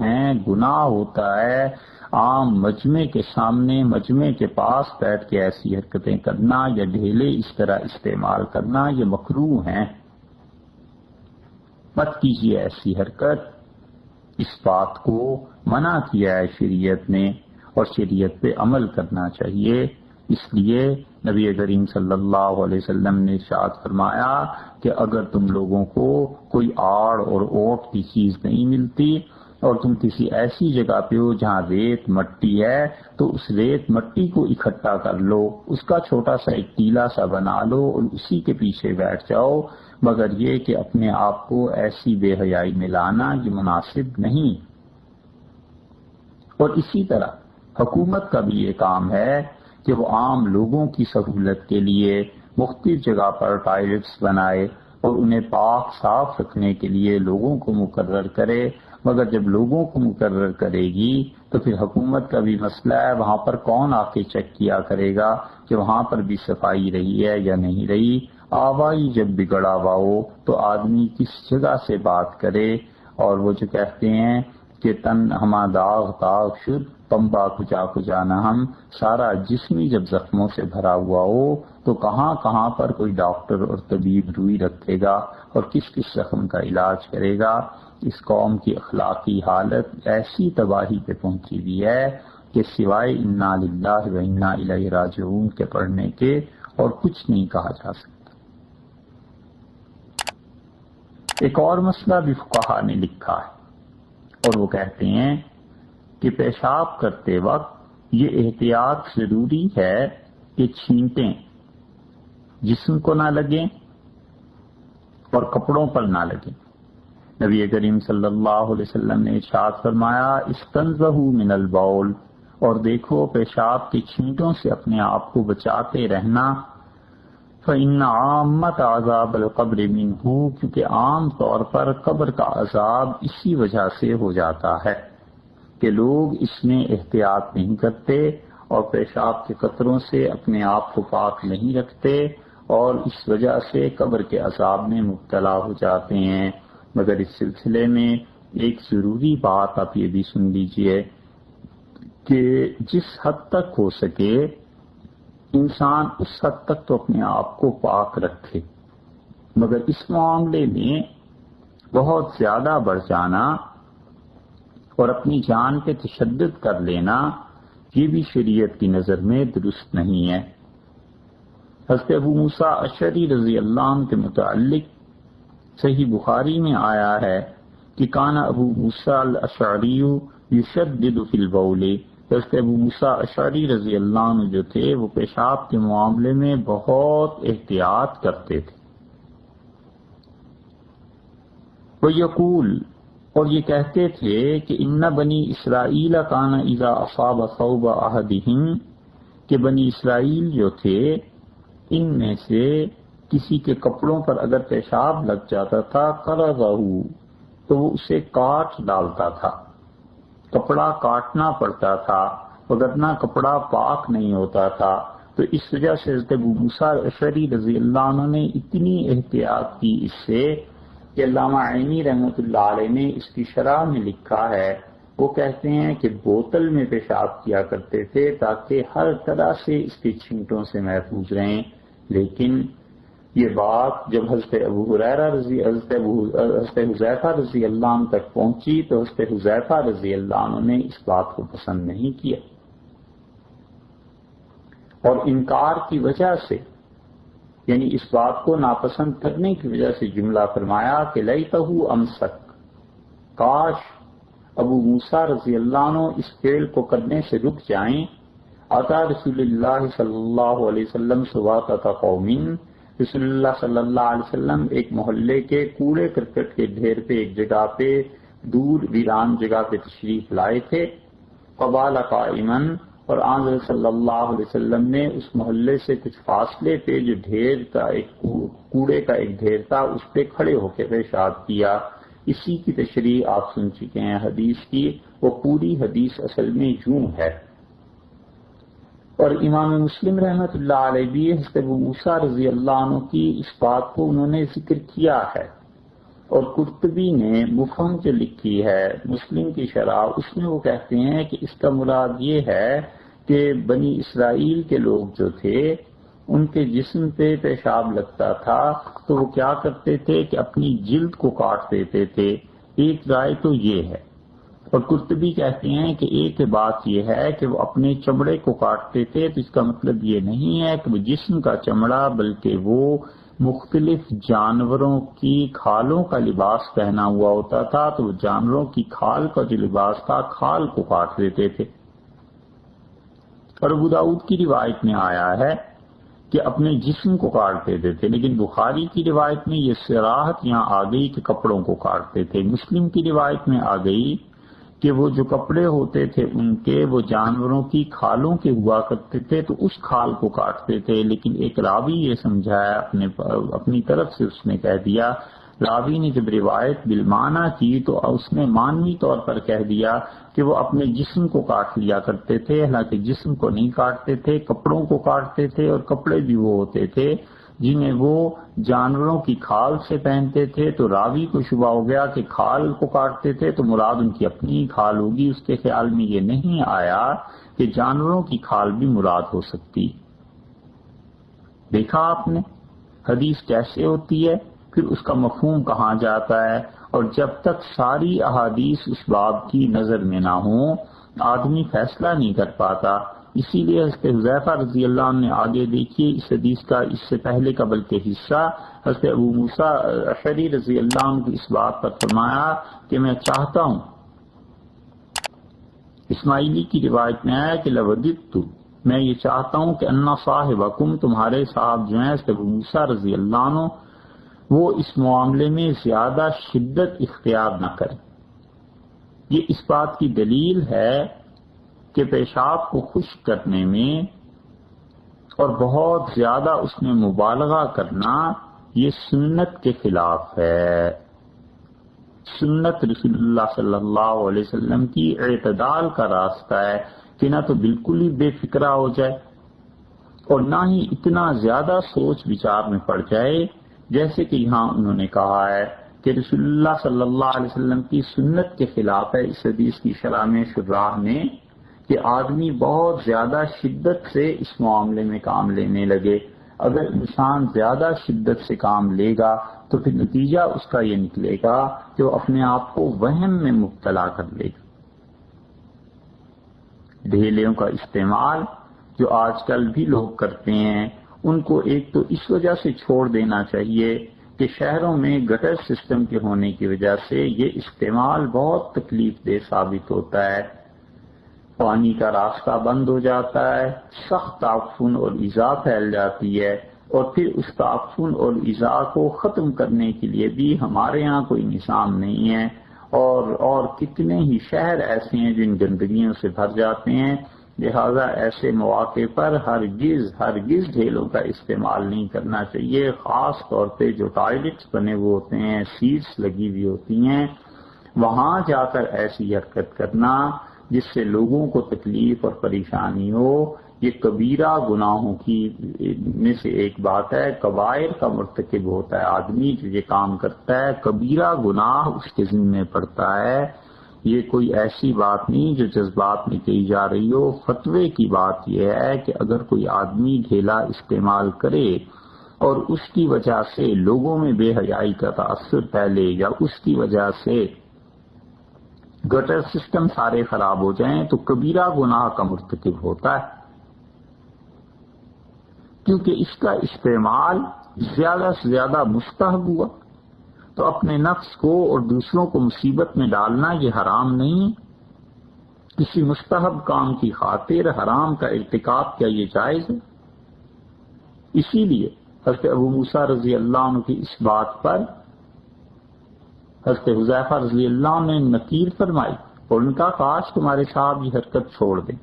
ہیں، گناہ ہوتا ہے۔ عام مجمع کے سامنے، مجمع کے پاس بیٹھ کے ایسی حرکتیں کرنا یا ڈھیلے اس طرح استعمال کرنا یہ مکروہ ہیں، مت کیجیے ایسی حرکت۔ اس بات کو منع کیا ہے شریعت نے، اور شریعت پہ عمل کرنا چاہیے۔ اس لیے نبی کریم صلی اللہ علیہ وسلم نے ارشاد فرمایا کہ اگر تم لوگوں کو کوئی آڑ اور اوٹ کی چیز نہیں ملتی اور تم کسی ایسی جگہ پہ ہو جہاں ریت مٹی ہے تو اس ریت مٹی کو اکٹھا کر لو، اس کا چھوٹا سا ایک ٹیلا سا بنا لو اور اسی کے پیچھے بیٹھ جاؤ، مگر یہ کہ اپنے آپ کو ایسی بے حیائی میں لانا یہ مناسب نہیں۔ اور اسی طرح حکومت کا بھی یہ کام ہے کہ وہ عام لوگوں کی سہولت کے لیے مختلف جگہ پر ٹوائلٹس بنائے اور انہیں پاک صاف رکھنے کے لیے لوگوں کو مقرر کرے، مگر جب لوگوں کو مقرر کرے گی تو پھر حکومت کا بھی مسئلہ ہے، وہاں پر کون آ کے چیک کیا کرے گا کہ وہاں پر بھی صفائی رہی ہے یا نہیں رہی۔ آوائی جب بگڑا ہوا ہو تو آدمی کس جگہ سے بات کرے، اور وہ جو کہتے ہیں کہ تن ہما داغ شد پمبا کجا نہ ہم، سارا جسمی جب زخموں سے بھرا ہوا ہو تو کہاں کہاں پر کوئی ڈاکٹر اور طبیب روئی رکھے گا اور کس کس زخم کا علاج کرے گا۔ اس قوم کی اخلاقی حالت ایسی تباہی پہ پہنچی ہوئی ہے کہ سوائے انا للہ و انا الیہ راجعون کے پڑھنے کے اور کچھ نہیں کہا جا سکتا۔ ایک اور مسئلہ بھی فقہا نے لکھا ہے اور وہ کہتے ہیں کہ پیشاب کرتے وقت یہ احتیاط ضروری ہے کہ چھینٹیں جسم کو نہ لگیں اور کپڑوں پر نہ لگیں۔ نبی کریم صلی اللہ علیہ وسلم نے ارشاد فرمایا استنزہوا من البول، اور دیکھو پیشاب کی چھینٹوں سے اپنے آپ کو بچاتے رہنا۔ فإن عامۃ عذاب القبر منہ، کیونکہ عام طور پر قبر کا عذاب اسی وجہ سے ہو جاتا ہے کہ لوگ اس میں احتیاط نہیں کرتے اور پیشاب کے قطروں سے اپنے آپ کو پاک نہیں رکھتے اور اس وجہ سے قبر کے عذاب میں مبتلا ہو جاتے ہیں۔ مگر اس سلسلے میں ایک ضروری بات آپ یہ بھی سن لیجئے کہ جس حد تک ہو سکے انسان اس حد تک تو اپنے آپ کو پاک رکھے، مگر اس معاملے میں بہت زیادہ بڑھ جانا اور اپنی جان پہ تشدد کر لینا یہ بھی شریعت کی نظر میں درست نہیں ہے۔ حضرت ابو موسیٰ اشعری رضی اللہ عنہ کے متعلق صحیح بخاری میں آیا ہے کہ کان ابو موسیٰ الاشعری یشدد فی البول، حضرت ابو موسیٰ اشعری رضی اللہ عنہ جو تھے وہ پیشاب کے معاملے میں بہت احتیاط کرتے تھے۔ وہ یقول، اور یہ کہتے تھے کہ ان بنی اسرائیل کان اذا اصاب ثوب احدہم، کہ بنی اسرائیل جو تھے ان میں سے کسی کے کپڑوں پر اگر پیشاب لگ جاتا تھا قرضہ، تو وہ اسے کاٹ ڈالتا تھا، کپڑا کاٹنا پڑتا تھا وگرنہ کپڑا پاک نہیں ہوتا تھا۔ تو اس وجہ سے حضرت ابو موسیٰ اشعری رضی اللہ عنہ نے اتنی احتیاط کی اس سے کہ علامہ عینی رحمۃ اللہ علیہ نے اس کی شرح میں لکھا ہے، وہ کہتے ہیں کہ بوتل میں پیشاب کیا کرتے تھے تاکہ ہر طرح سے اس کی چھینٹوں سے محفوظ رہیں، لیکن یہ بات جب حضرت حذیفہ رضی اللہ عنہ تک پہنچی تو حضرت حذیفہ رضی اللہ عنہ نے اس بات کو پسند نہیں کیا اور انکار کی وجہ سے، یعنی اس بات کو ناپسند کرنے کی وجہ سے جملہ فرمایا کہ لیتہ امسک، کاش ابو موسیٰ رضی اللہ عنہ اس فعل کو کرنے سے رک جائیں آتا رسول اللہ صلی اللہ علیہ وسلم سواتۃ قوم، رسول اللہ صلی اللہ علیہ وسلم ایک محلے کے کوڑے کرکٹ کے ڈھیر پہ ایک جگہ پہ دور ویران جگہ پہ تشریف لائے تھے. فبال قائما، اور آن حضرت صلی اللہ علیہ وسلم نے اس محلے سے کچھ فاصلے پہ جو ڈھیر کا ایک کوڑے کا ایک ڈھیر تھا اس پہ کھڑے ہو کے پیشاب کیا. اسی کی تشریح آپ سن چکے ہیں حدیث کی، وہ پوری حدیث اصل میں یوں ہے. اور امام مسلم رحمۃ اللہ علیہ بھی حضرت ابو موسیٰ رضی اللہ عنہ کی اس بات کو انہوں نے ذکر کیا ہے. اور قرطبی نے مفہم جو لکھی ہے مسلم کی شرح، اس میں وہ کہتے ہیں کہ اس کا مراد یہ ہے کہ بنی اسرائیل کے لوگ جو تھے ان کے جسم پہ پیشاب لگتا تھا تو وہ کیا کرتے تھے کہ اپنی جلد کو کاٹ دیتے تھے. ایک رائے تو یہ ہے، اور قرطبی کہتے ہیں کہ ایک بات یہ ہے کہ وہ اپنے چمڑے کو کاٹتے تھے، تو اس کا مطلب یہ نہیں ہے کہ وہ جسم کا چمڑا، بلکہ وہ مختلف جانوروں کی کھالوں کا لباس پہنا ہوا ہوتا تھا تو وہ جانوروں کی کھال کا جو لباس تھا کھال کو کاٹ دیتے تھے. اور ابو داؤد کی روایت میں آیا ہے کہ اپنے جسم کو کاٹ دیتے تھے، لیکن بخاری کی روایت میں یہ صراحت یہاں آ گئی کہ کپڑوں کو کاٹتے تھے. مسلم کی روایت میں آ گئی کہ وہ جو کپڑے ہوتے تھے ان کے وہ جانوروں کی کھالوں کے ہوا کرتے تھے تو اس کھال کو کاٹتے تھے. لیکن ایک راوی یہ سمجھایا اپنی طرف سے، اس نے کہہ دیا، راوی نے جب روایت بالمعنی کی تو اس نے معنوی طور پر کہہ دیا کہ وہ اپنے جسم کو کاٹ لیا کرتے تھے، حالانکہ جسم کو نہیں کاٹتے تھے، کپڑوں کو کاٹتے تھے. اور کپڑے بھی وہ ہوتے تھے جنہیں وہ جانوروں کی کھال سے پہنتے تھے. تو راوی کو شبہ ہو گیا کہ کھال کو کاٹتے تھے تو مراد ان کی اپنی کھال ہوگی. اس کے خیال میں یہ نہیں آیا کہ جانوروں کی کھال بھی مراد ہو سکتی. دیکھا آپ نے حدیث کیسے ہوتی ہے، پھر اس کا مفہوم کہاں جاتا ہے. اور جب تک ساری احادیث اس باب کی نظر میں نہ ہوں آدمی فیصلہ نہیں کر پاتا. اسی لیے حضرت حذیفہ رضی اللہ عنہ نے آگے دیکھیے اس حدیث کا اس سے پہلے کا بلکہ حصہ حضرت ابو موسیٰ اشعری رضی اللہ عنہ کی اس بات پر فرمایا کہ میں چاہتا ہوں، اسماعیلی کی روایت میں آیا کہ لوددت، میں یہ چاہتا ہوں کہ انا صاحبکم، تمہارے صاحب جو ہیں حضرت ابو موسیٰ رضی اللہ عنہ، وہ اس معاملے میں زیادہ شدت اختیار نہ کریں. یہ اس بات کی دلیل ہے کہ پیشاب کو خشک کرنے میں اور بہت زیادہ اس میں مبالغہ کرنا یہ سنت کے خلاف ہے. سنت رسول اللہ صلی اللہ علیہ وسلم کی اعتدال کا راستہ ہے کہ نہ تو بالکل ہی بے فکرہ ہو جائے اور نہ ہی اتنا زیادہ سوچ بچار میں پڑ جائے جیسے کہ یہاں انہوں نے کہا ہے کہ رسول اللہ صلی اللہ علیہ وسلم کی سنت کے خلاف ہے. اس حدیث کی شرح میں شراح نے کہ آدمی بہت زیادہ شدت سے اس معاملے میں کام لینے لگے. اگر انسان زیادہ شدت سے کام لے گا تو پھر نتیجہ اس کا یہ نکلے گا کہ وہ اپنے آپ کو وہم میں مبتلا کر لے گا. ڈھیلیوں کا استعمال جو آج کل بھی لوگ کرتے ہیں ان کو ایک تو اس وجہ سے چھوڑ دینا چاہیے کہ شہروں میں گٹر سسٹم کے ہونے کی وجہ سے یہ استعمال بہت تکلیف دہ ثابت ہوتا ہے. پانی کا راستہ بند ہو جاتا ہے، سخت تعفن اور ایذا پھیل جاتی ہے، اور پھر اس تعفن اور ایذا کو ختم کرنے کے لیے بھی ہمارے ہاں کوئی نظام نہیں ہے. اور کتنے ہی شہر ایسے ہیں جن گندگیوں سے بھر جاتے ہیں. لہذا ایسے مواقع پر ہرگز ڈھیلوں کا استعمال نہیں کرنا چاہیے. خاص طور پہ جو ٹوائلٹس بنے ہوئے ہوتے ہیں، سیٹس لگی ہوئی ہوتی ہیں، وہاں جا کر ایسی حرکت کرنا جس سے لوگوں کو تکلیف اور پریشانی ہو، یہ کبیرہ گناہوں کی میں سے ایک بات ہے. کبائر کا مرتکب ہوتا ہے آدمی جو یہ کام کرتا ہے، کبیرہ گناہ اس کے ذمہ پڑتا ہے. یہ کوئی ایسی بات نہیں جو جذبات میں کہی جا رہی ہو. فتوے کی بات یہ ہے کہ اگر کوئی آدمی ڈھیلا استعمال کرے اور اس کی وجہ سے لوگوں میں بے حیائی کا تاثر پھیلے یا اس کی وجہ سے گٹر سسٹم سارے خراب ہو جائیں تو کبیرہ گناہ کا مرتکب ہوتا ہے، کیونکہ اس کا استعمال زیادہ سے زیادہ مستحب ہوا. تو اپنے نفس کو اور دوسروں کو مصیبت میں ڈالنا یہ حرام نہیں. کسی مستحب کام کی خاطر حرام کا ارتکاب کیا یہ جائز ہے؟ اسی لیے حضرت ابو موسیٰ رضی اللہ عنہ کی اس بات پر حضرت حذیفہ رضی اللہ عنہ نے نکیر فرمائی اور ان کا کاش تمہارے صاحب یہ حرکت چھوڑ دیں،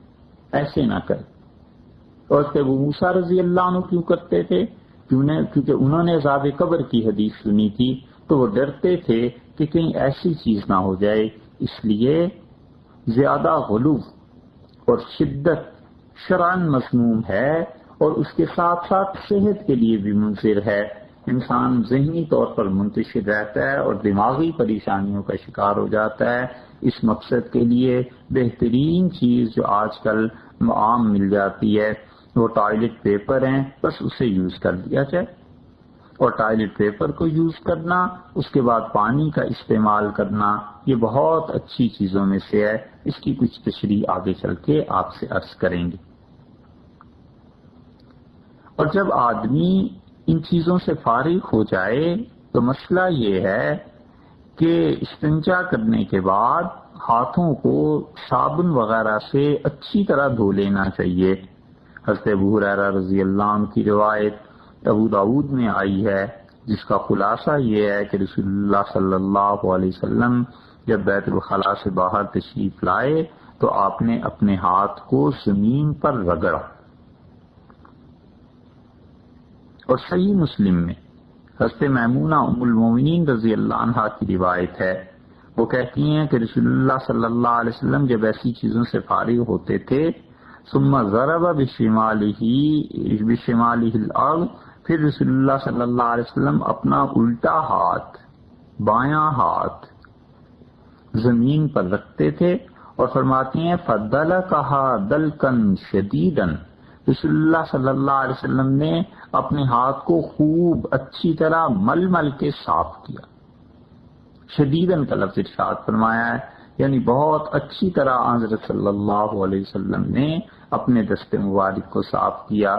ایسے نہ کریں۔ اور حضرت ابو موسیٰ رضی اللہ عنہ کیوں کرتے تھے؟ کیونکہ انہوں نے عذاب قبر کی حدیث سنی تھی، تو وہ ڈرتے تھے کہ کہیں ایسی چیز نہ ہو جائے، اس لیے زیادہ غلو اور شدت شرعاً مذموم ہے اور اس کے ساتھ ساتھ صحت کے لیے بھی منذر ہے۔ انسان ذہنی طور پر منتشر رہتا ہے اور دماغی پریشانیوں کا شکار ہو جاتا ہے۔ اس مقصد کے لیے بہترین چیز جو آج کل عام مل جاتی ہے وہ ٹوائلٹ پیپر ہیں، بس اسے یوز کر لیا جائے، اور ٹوائلٹ پیپر کو یوز کرنا، اس کے بعد پانی کا استعمال کرنا، یہ بہت اچھی چیزوں میں سے ہے۔ اس کی کچھ تشریح آگے چل کے آپ سے عرض کریں گے۔ اور جب آدمی ان چیزوں سے فارغ ہو جائے تو مسئلہ یہ ہے کہ استنجا کرنے کے بعد ہاتھوں کو صابن وغیرہ سے اچھی طرح دھو لینا چاہیے۔ حضرت ابو ہریرہ رضی اللہ عنہ کی روایت ابو داؤد میں آئی ہے، جس کا خلاصہ یہ ہے کہ رسول اللہ صلی اللہ علیہ وسلم جب بیت الخلاء سے باہر تشریف لائے تو آپ نے اپنے ہاتھ کو زمین پر رگڑا۔ اور صحیح مسلم میں حضرت میمونہ ام المومنین رضی اللہ عنہا کی روایت ہے، وہ کہتی ہیں کہ رسول اللہ صلی اللہ علیہ وسلم جب ایسی چیزوں سے فارغ ہوتے تھے ثم ضرب بشمالہ الارض، پھر رسول اللہ صلی اللہ علیہ وسلم اپنا الٹا ہاتھ، بایاں ہاتھ زمین پر رکھتے تھے اور فرماتے ہیں فَدَلَكَهَا دَلْكًا شَدِيدًا، رسول اللہ صلی اللہ علیہ وسلم نے اپنے ہاتھ کو خوب اچھی طرح مل مل کے صاف کیا۔ شدیدن کا لفظ ارشاد فرمایا ہے، یعنی بہت اچھی طرح حضرت صلی اللہ علیہ وسلم نے اپنے دست مبارک کو صاف کیا۔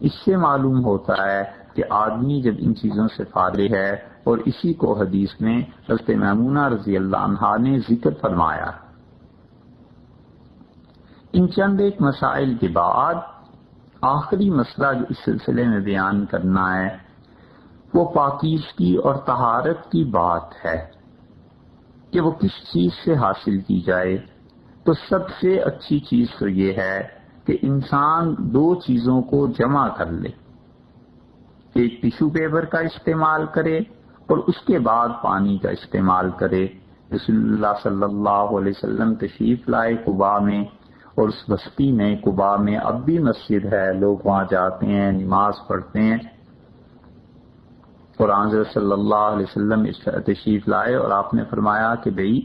اس سے معلوم ہوتا ہے کہ آدمی جب ان چیزوں سے فارغ ہے، اور اسی کو حدیث میں حضرت میمونہ رضی اللہ عنہا نے ذکر فرمایا۔ ان چند ایک مسائل کے بعد آخری مسئلہ جو اس سلسلے میں بیان کرنا ہے وہ پاکیزگی اور طہارت کی بات ہے کہ وہ کس چیز سے حاصل کی جائے۔ تو سب سے اچھی چیز تو یہ ہے کہ انسان دو چیزوں کو جمع کر لے، ایک ٹیشو پیپر کا استعمال کرے اور اس کے بعد پانی کا استعمال کرے۔ رسول اللہ صلی اللہ علیہ وسلم تشریف لائے قباء میں، اور اس بستی میں قباء میں اب بھی مسجد ہے، لوگ وہاں جاتے ہیں، نماز پڑھتے ہیں، اور حضرت صلی اللہ علیہ وسلم تشریف لائے اور آپ نے فرمایا کہ بھئی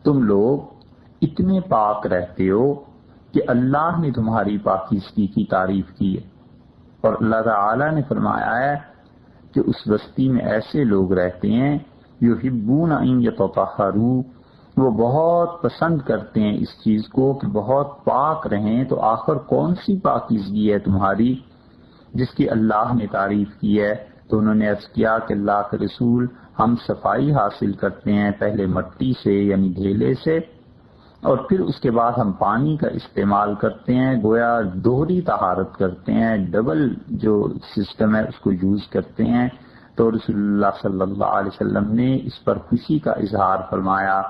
تم لوگ اتنے پاک رہتے ہو کہ اللہ نے تمہاری پاکیزگی کی تعریف کی ہے، اور اللہ تعالی نے فرمایا ہے کہ اس بستی میں ایسے لوگ رہتے ہیں یحبون ان یتطہروا، وہ بہت پسند کرتے ہیں اس چیز کو کہ بہت پاک رہیں۔ تو آخر کون سی پاکیزگی ہے تمہاری جس کی اللہ نے تعریف کی ہے؟ تو انہوں نے عرض کیا کہ اللہ کے رسول، ہم صفائی حاصل کرتے ہیں پہلے مٹی سے یعنی ڈھیلے سے، اور پھر اس کے بعد ہم پانی کا استعمال کرتے ہیں، گویا دوہری طہارت کرتے ہیں، ڈبل جو سسٹم ہے اس کو یوز کرتے ہیں۔ تو رسول اللہ صلی اللہ علیہ وسلم نے اس پر خوشی کا اظہار فرمایا۔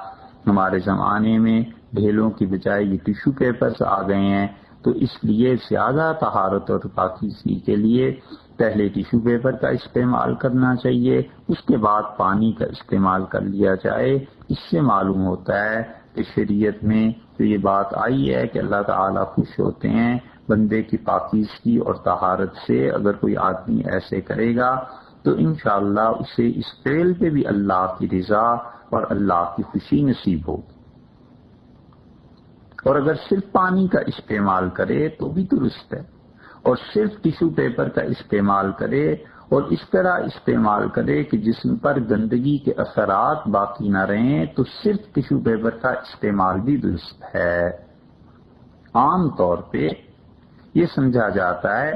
ہمارے زمانے میں ڈھیلوں کی بجائے یہ ٹیشو پیپرز آ گئے ہیں، تو اس لیے زیادہ طہارت اور پاکیزگی کے لیے پہلے ٹیشو پیپر کا استعمال کرنا چاہیے، اس کے بعد پانی کا استعمال کر لیا جائے۔ اس سے معلوم ہوتا ہے کہ شریعت میں تو یہ بات آئی ہے کہ اللہ تعالیٰ خوش ہوتے ہیں بندے کی پاکیزگی اور طہارت سے۔ اگر کوئی آدمی ایسے کرے گا تو انشاءاللہ اسے اس فعل پہ بھی اللہ کی رضا اور اللہ کی خوشی نصیب ہوگی۔ اور اگر صرف پانی کا استعمال کرے تو بھی درست ہے، اور صرف ٹیشو پیپر کا استعمال کرے اور اس طرح استعمال کرے کہ جسم پر گندگی کے اثرات باقی نہ رہیں، تو صرف ٹیشو پیپر کا استعمال بھی درست ہے۔ عام طور پہ یہ سمجھا جاتا ہے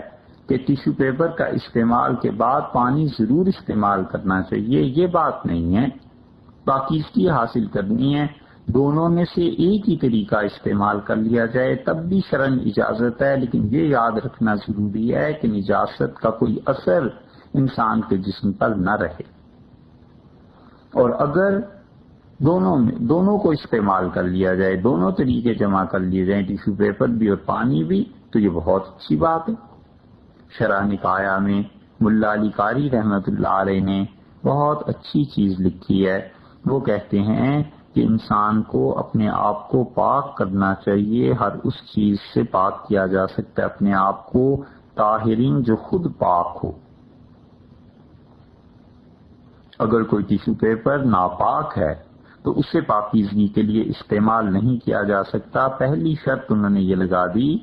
کہ ٹیشو پیپر کا استعمال کے بعد پانی ضرور استعمال کرنا چاہیے، یہ بات نہیں ہے۔ پاکیزگی حاصل کرنی ہے دونوں میں سے ایک ہی طریقہ استعمال کر لیا جائے تب بھی شرعاً اجازت ہے، لیکن یہ یاد رکھنا ضروری ہے کہ نجاست کا کوئی اثر انسان کے جسم پر نہ رہے، اور اگر دونوں کو استعمال کر لیا جائے، دونوں طریقے جمع کر لیے جائیں، ٹیشو پیپر بھی اور پانی بھی، تو یہ بہت اچھی بات ہے۔ شرح نکایا میں ملا علی قاری رحمۃ اللہ علیہ نے بہت اچھی چیز لکھی ہے۔ وہ کہتے ہیں کہ انسان کو اپنے آپ کو پاک کرنا چاہیے، ہر اس چیز سے پاک کیا جا سکتا ہے اپنے آپ کو طاہرین جو خود پاک ہو۔ اگر کوئی ٹیشو پیپر ناپاک ہے تو اسے پاکیزگی کے لیے استعمال نہیں کیا جا سکتا۔ پہلی شرط انہوں نے یہ لگا دی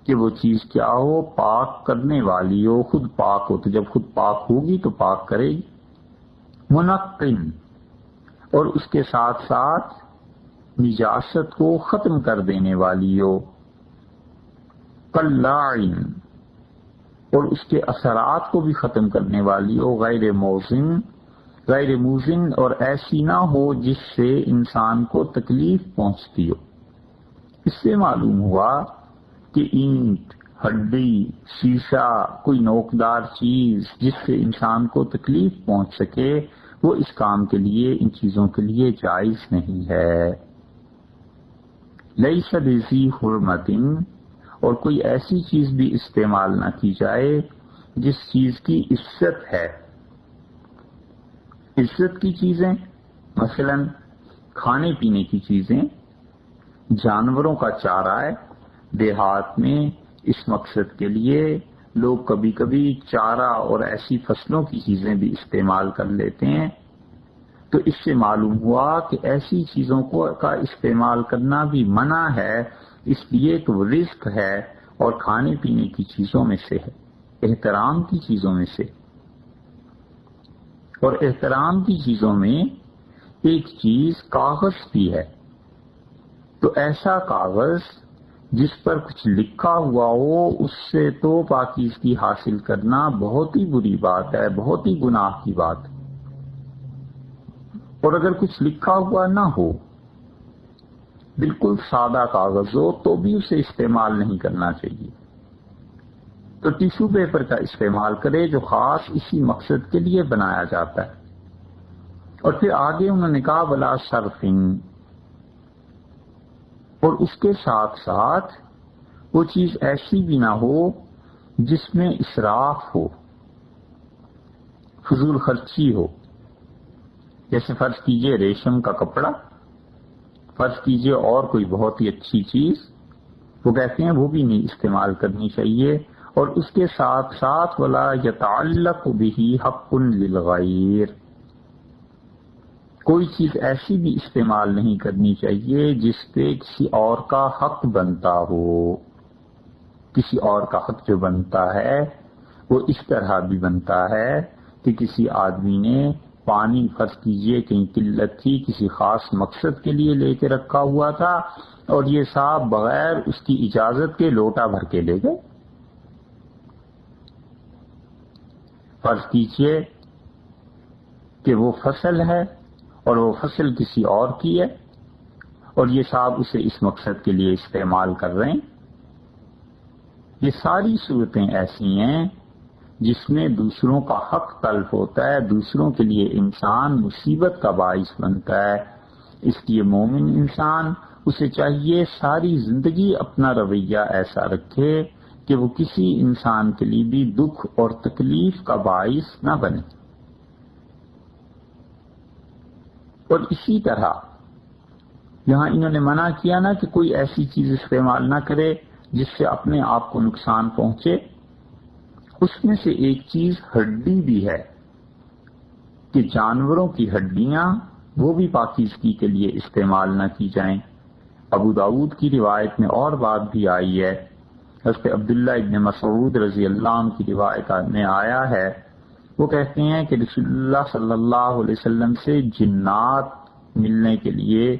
کہ وہ چیز کیا ہو، پاک کرنے والی ہو، خود پاک ہو، تو جب خود پاک ہوگی تو پاک کرے گی۔ منقن، اور اس کے ساتھ ساتھ نجاست کو ختم کر دینے والی ہو۔ قلاعن، اور اس کے اثرات کو بھی ختم کرنے والی ہو۔ غیر موزن اور ایسی نہ ہو جس سے انسان کو تکلیف پہنچتی ہو۔ اس سے معلوم ہوا کہ اینٹ، ہڈی، شیشہ، کوئی نوکدار چیز جس سے انسان کو تکلیف پہنچ سکے وہ اس کام کے لیے، ان چیزوں کے لیے جائز نہیں ہے۔ لیس بذی حرمت، اور کوئی ایسی چیز بھی استعمال نہ کی جائے جس چیز کی عزت ہے۔ عزت کی چیزیں مثلا کھانے پینے کی چیزیں، جانوروں کا چارہ ہے۔ دیہات میں اس مقصد کے لیے لوگ کبھی کبھی چارہ اور ایسی فصلوں کی چیزیں بھی استعمال کر لیتے ہیں، تو اس سے معلوم ہوا کہ ایسی چیزوں کا استعمال کرنا بھی منع ہے، اس لیے کہ وہ رزق ہے اور کھانے پینے کی چیزوں میں سے ہے، احترام کی چیزوں میں سے۔ اور احترام کی چیزوں میں ایک چیز کاغذ بھی ہے، تو ایسا کاغذ جس پر کچھ لکھا ہوا ہو اس سے تو پاکیزگی حاصل کرنا بہت ہی بری بات ہے، بہت ہی گناہ کی بات ہے۔ اور اگر کچھ لکھا ہوا نہ ہو، بالکل سادہ کاغذ ہو، تو بھی اسے استعمال نہیں کرنا چاہیے۔ تو ٹیشو پیپر کا استعمال کرے جو خاص اسی مقصد کے لیے بنایا جاتا ہے۔ اور پھر آگے انہوں نے کہا ولا صرفنگ، اور اس کے ساتھ ساتھ وہ چیز ایسی بھی نہ ہو جس میں اسراف ہو، فضول خرچی ہو۔ جیسے فرض کیجئے ریشم کا کپڑا، فرض کیجئے اور کوئی بہت ہی اچھی چیز، وہ کہتے ہیں وہ بھی نہیں استعمال کرنی چاہیے۔ اور اس کے ساتھ ساتھ ولا یتعلق بہ حق للغیر، کوئی چیز ایسی بھی استعمال نہیں کرنی چاہیے جس پہ کسی اور کا حق بنتا ہو۔ کسی اور کا حق جو بنتا ہے وہ اس طرح بھی بنتا ہے کہ کسی آدمی نے پانی فرض کیجئے کہیں قلت تھی، کسی خاص مقصد کے لیے لے کے رکھا ہوا تھا، اور یہ صاحب بغیر اس کی اجازت کے لوٹا بھر کے لے گئے۔ فرض کیجئے کہ وہ فصل ہے اور وہ فصل کسی اور کی ہے، اور یہ صاحب اسے اس مقصد کے لیے استعمال کر رہے ہیں۔ یہ ساری صورتیں ایسی ہیں جس میں دوسروں کا حق تلف ہوتا ہے، دوسروں کے لیے انسان مصیبت کا باعث بنتا ہے۔ اس لیے مومن انسان اسے چاہیے ساری زندگی اپنا رویہ ایسا رکھے کہ وہ کسی انسان کے لیے بھی دکھ اور تکلیف کا باعث نہ بنے۔ اور اسی طرح یہاں انہوں نے منع کیا نا کہ کوئی ایسی چیز استعمال نہ کرے جس سے اپنے آپ کو نقصان پہنچے۔ اس میں سے ایک چیز ہڈی بھی ہے کہ جانوروں کی ہڈیاں وہ بھی پاکیزگی کے لیے استعمال نہ کی جائیں۔ ابو داؤد کی روایت میں اور بات بھی آئی ہے، حضرت عبداللہ ابن مسعود رضی اللہ عنہ کی روایت میں آیا ہے، وہ کہتے ہیں کہ رسول اللہ صلی اللہ علیہ وسلم سے جنات ملنے کے لیے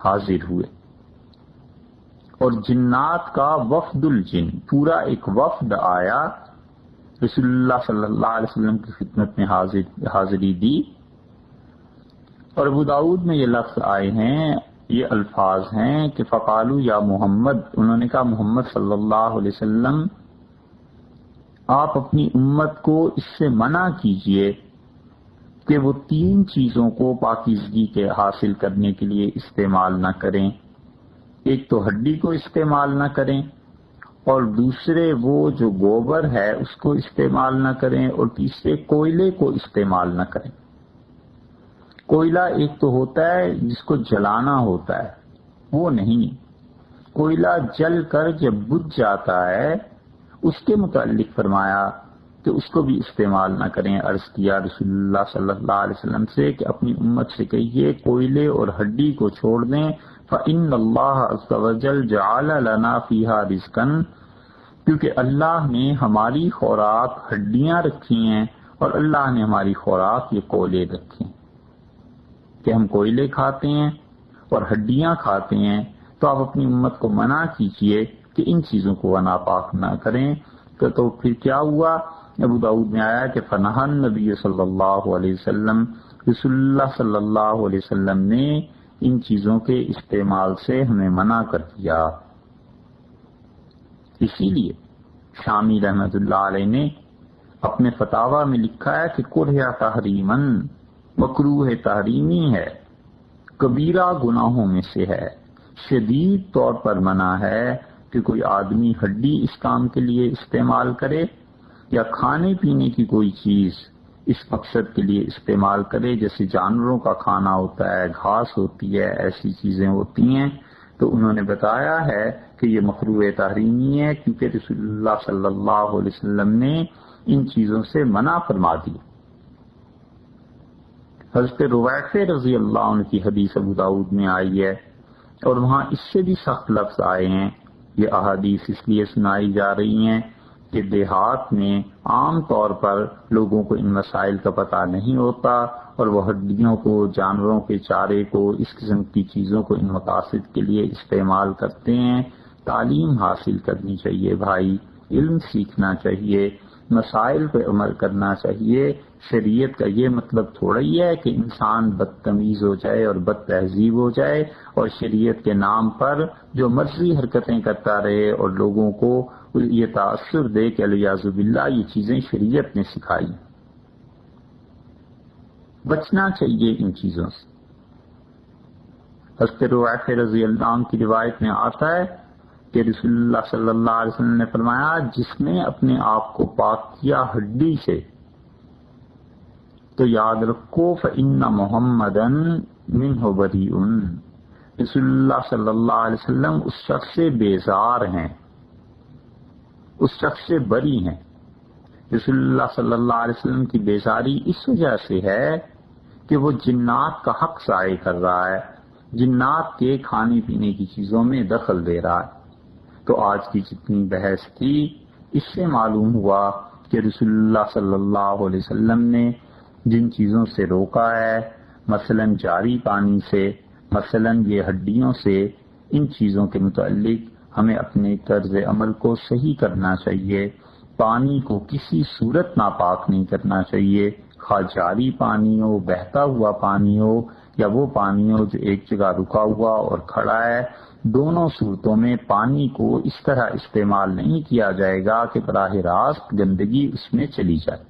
حاضر ہوئے، اور جنات کا وفد الجن پورا ایک وفد آیا، رسول اللہ صلی اللہ علیہ وسلم کی خدمت میں حاضری دی۔ اور ابو داؤد میں یہ لفظ آئے ہیں یہ الفاظ ہیں کہ فقالو یا محمد، انہوں نے کہا محمد صلی اللہ علیہ وسلم آپ اپنی امت کو اس سے منع کیجئے کہ وہ 3 چیزوں کو پاکیزگی کے حاصل کرنے کے لیے استعمال نہ کریں. ایک تو ہڈی کو استعمال نہ کریں، اور دوسرے وہ جو گوبر ہے اس کو استعمال نہ کریں، اور تیسرے کوئلے کو استعمال نہ کریں. کوئلہ ایک تو ہوتا ہے جس کو جلانا ہوتا ہے، وہ نہیں. کوئلہ جل کر جب بجھ جاتا ہے اس کے متعلق فرمایا کہ اس کو بھی استعمال نہ کریں. عرض کیا رسول اللہ صلی اللہ علیہ وسلم سے کہ اپنی امت سے کہیے کوئلے اور ہڈی کو چھوڑ دیں. فَإِنَّ اللَّهَ عَزَّ وَجَلَّ جَعَلَ لَنَا فِيهَا رِزْقًا، کیونکہ اللہ نے ہماری خوراک ہڈیاں رکھی ہیں اور اللہ نے ہماری خوراک یہ کوئلے رکھے ہیں کہ ہم کوئلے کھاتے ہیں اور ہڈیاں کھاتے ہیں. تو آپ اپنی امت کو منع کیجئے کہ ان چیزوں کو ناپاک نہ کریں. تو پھر کیا ہوا؟ ابو داؤد میں آیا کہ فنہا نبی صلی اللہ علیہ وسلم، رسول اللہ صلی اللہ علیہ وسلم نے ان چیزوں کے استعمال سے ہمیں منع کر دیا. اسی لیے شامی رحمت اللہ علیہ نے اپنے فتاوی میں لکھا ہے کہ کرہ تحریمن، مکروہ تحریمی ہے، کبیرہ گناہوں میں سے ہے، شدید طور پر منع ہے کہ کوئی آدمی ہڈی اس کام کے لیے استعمال کرے یا کھانے پینے کی کوئی چیز اس مقصد کے لیے استعمال کرے، جیسے جانوروں کا کھانا ہوتا ہے، گھاس ہوتی ہے، ایسی چیزیں ہوتی ہیں. تو انہوں نے بتایا ہے کہ یہ مکروہ تحریمی ہے کیونکہ رسول اللہ صلی اللہ علیہ وسلم نے ان چیزوں سے منع فرما دی. حضرت رویفع رضی اللہ عنہ کی حدیث ابو داؤد میں آئی ہے اور وہاں اس سے بھی سخت لفظ آئے ہیں. یہ احادیث اس لیے سنائی جا رہی ہیں کہ دیہات میں عام طور پر لوگوں کو ان مسائل کا پتہ نہیں ہوتا اور وہ ہڈیوں کو، جانوروں کے چارے کو، اس قسم کی چیزوں کو ان مقاصد کے لیے استعمال کرتے ہیں. تعلیم حاصل کرنی چاہیے بھائی، علم سیکھنا چاہیے، مسائل پہ عمل کرنا چاہیے. شریعت کا یہ مطلب تھوڑا ہی ہے کہ انسان بدتمیز ہو جائے اور بد تہذیب ہو جائے اور شریعت کے نام پر جو مرضی حرکتیں کرتا رہے اور لوگوں کو یہ تاثر دے کہ الیاذ باللہ یہ چیزیں شریعت نے سکھائی. بچنا چاہیے ان چیزوں سے. حضرت رویفع رضی اللہ عنہ کی روایت میں آتا ہے کہ رسول اللہ صلی اللہ علیہ وسلم نے فرمایا جس نے اپنے آپ کو پاک کیا ہڈی سے تو یاد رکھو فإن محمدًا منہ بریء، رسول اللہ صلی اللہ علیہ وسلم اس شخص سے بیزار ہیں، اس شخص سے بری ہیں. رسول اللہ صلی اللہ علیہ وسلم کی بیزاری اس وجہ سے ہے کہ وہ جنات کا حق ضائع کر رہا ہے، جنات کے کھانے پینے کی چیزوں میں دخل دے رہا ہے. تو آج کی جتنی بحث تھی اس سے معلوم ہوا کہ رسول اللہ صلی اللہ علیہ وسلم نے جن چیزوں سے روکا ہے، مثلا جاری پانی سے، مثلا یہ ہڈیوں سے، ان چیزوں کے متعلق ہمیں اپنے طرز عمل کو صحیح کرنا چاہیے. پانی کو کسی صورت ناپاک نہیں کرنا چاہیے، خواہ جاری پانی ہو، بہتا ہوا پانی ہو یا وہ پانی ہو جو ایک جگہ رکا ہوا اور کھڑا ہے. دونوں صورتوں میں پانی کو اس طرح استعمال نہیں کیا جائے گا کہ براہ راست گندگی اس میں چلی جائے.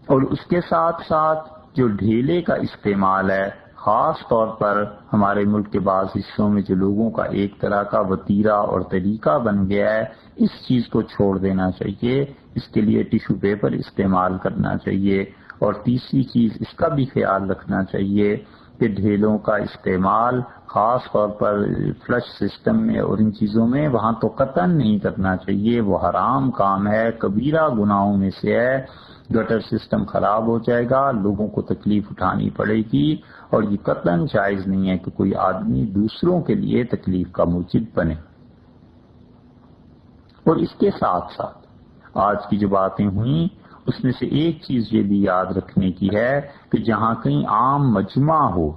اور اس کے ساتھ ساتھ جو ڈھیلے کا استعمال ہے، خاص طور پر ہمارے ملک کے بعض حصوں میں جو لوگوں کا ایک طرح کا وتیرہ اور طریقہ بن گیا ہے، اس چیز کو چھوڑ دینا چاہیے. اس کے لیے ٹیشو پیپر استعمال کرنا چاہیے. اور تیسری چیز اس کا بھی خیال رکھنا چاہیے کہ ڈھیلوں کا استعمال خاص طور پر فلش سسٹم میں اور ان چیزوں میں وہاں تو قطعاً نہیں کرنا چاہیے، وہ حرام کام ہے، کبیرہ گناہوں میں سے ہے. گٹر سسٹم خراب ہو جائے گا، لوگوں کو تکلیف اٹھانی پڑے گی اور یہ قطعاً جائز نہیں ہے کہ کوئی آدمی دوسروں کے لیے تکلیف کا موجب بنے. اور اس کے ساتھ ساتھ آج کی جو باتیں ہوئیں اس میں سے ایک چیز یہ بھی یاد رکھنے کی ہے کہ جہاں کہیں عام مجمع ہو،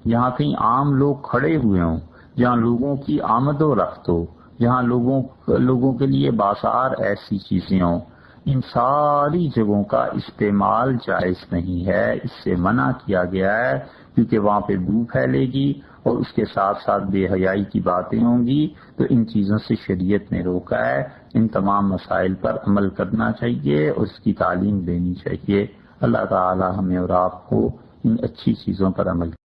جہاں کہیں عام لوگ کھڑے ہوئے ہوں، جہاں لوگوں کی آمد و رفت ہو، جہاں لوگوں کے لیے بازار ایسی چیزیں ہوں، ان ساری جگہوں کا استعمال جائز نہیں ہے. اس سے منع کیا گیا ہے کیونکہ وہاں پہ بو پھیلے گی اور اس کے ساتھ ساتھ بے حیائی کی باتیں ہوں گی. تو ان چیزوں سے شریعت نے روکا ہے. ان تمام مسائل پر عمل کرنا چاہیے اور اس کی تعلیم دینی چاہیے. اللہ تعالی ہمیں اور آپ کو ان اچھی چیزوں پر عمل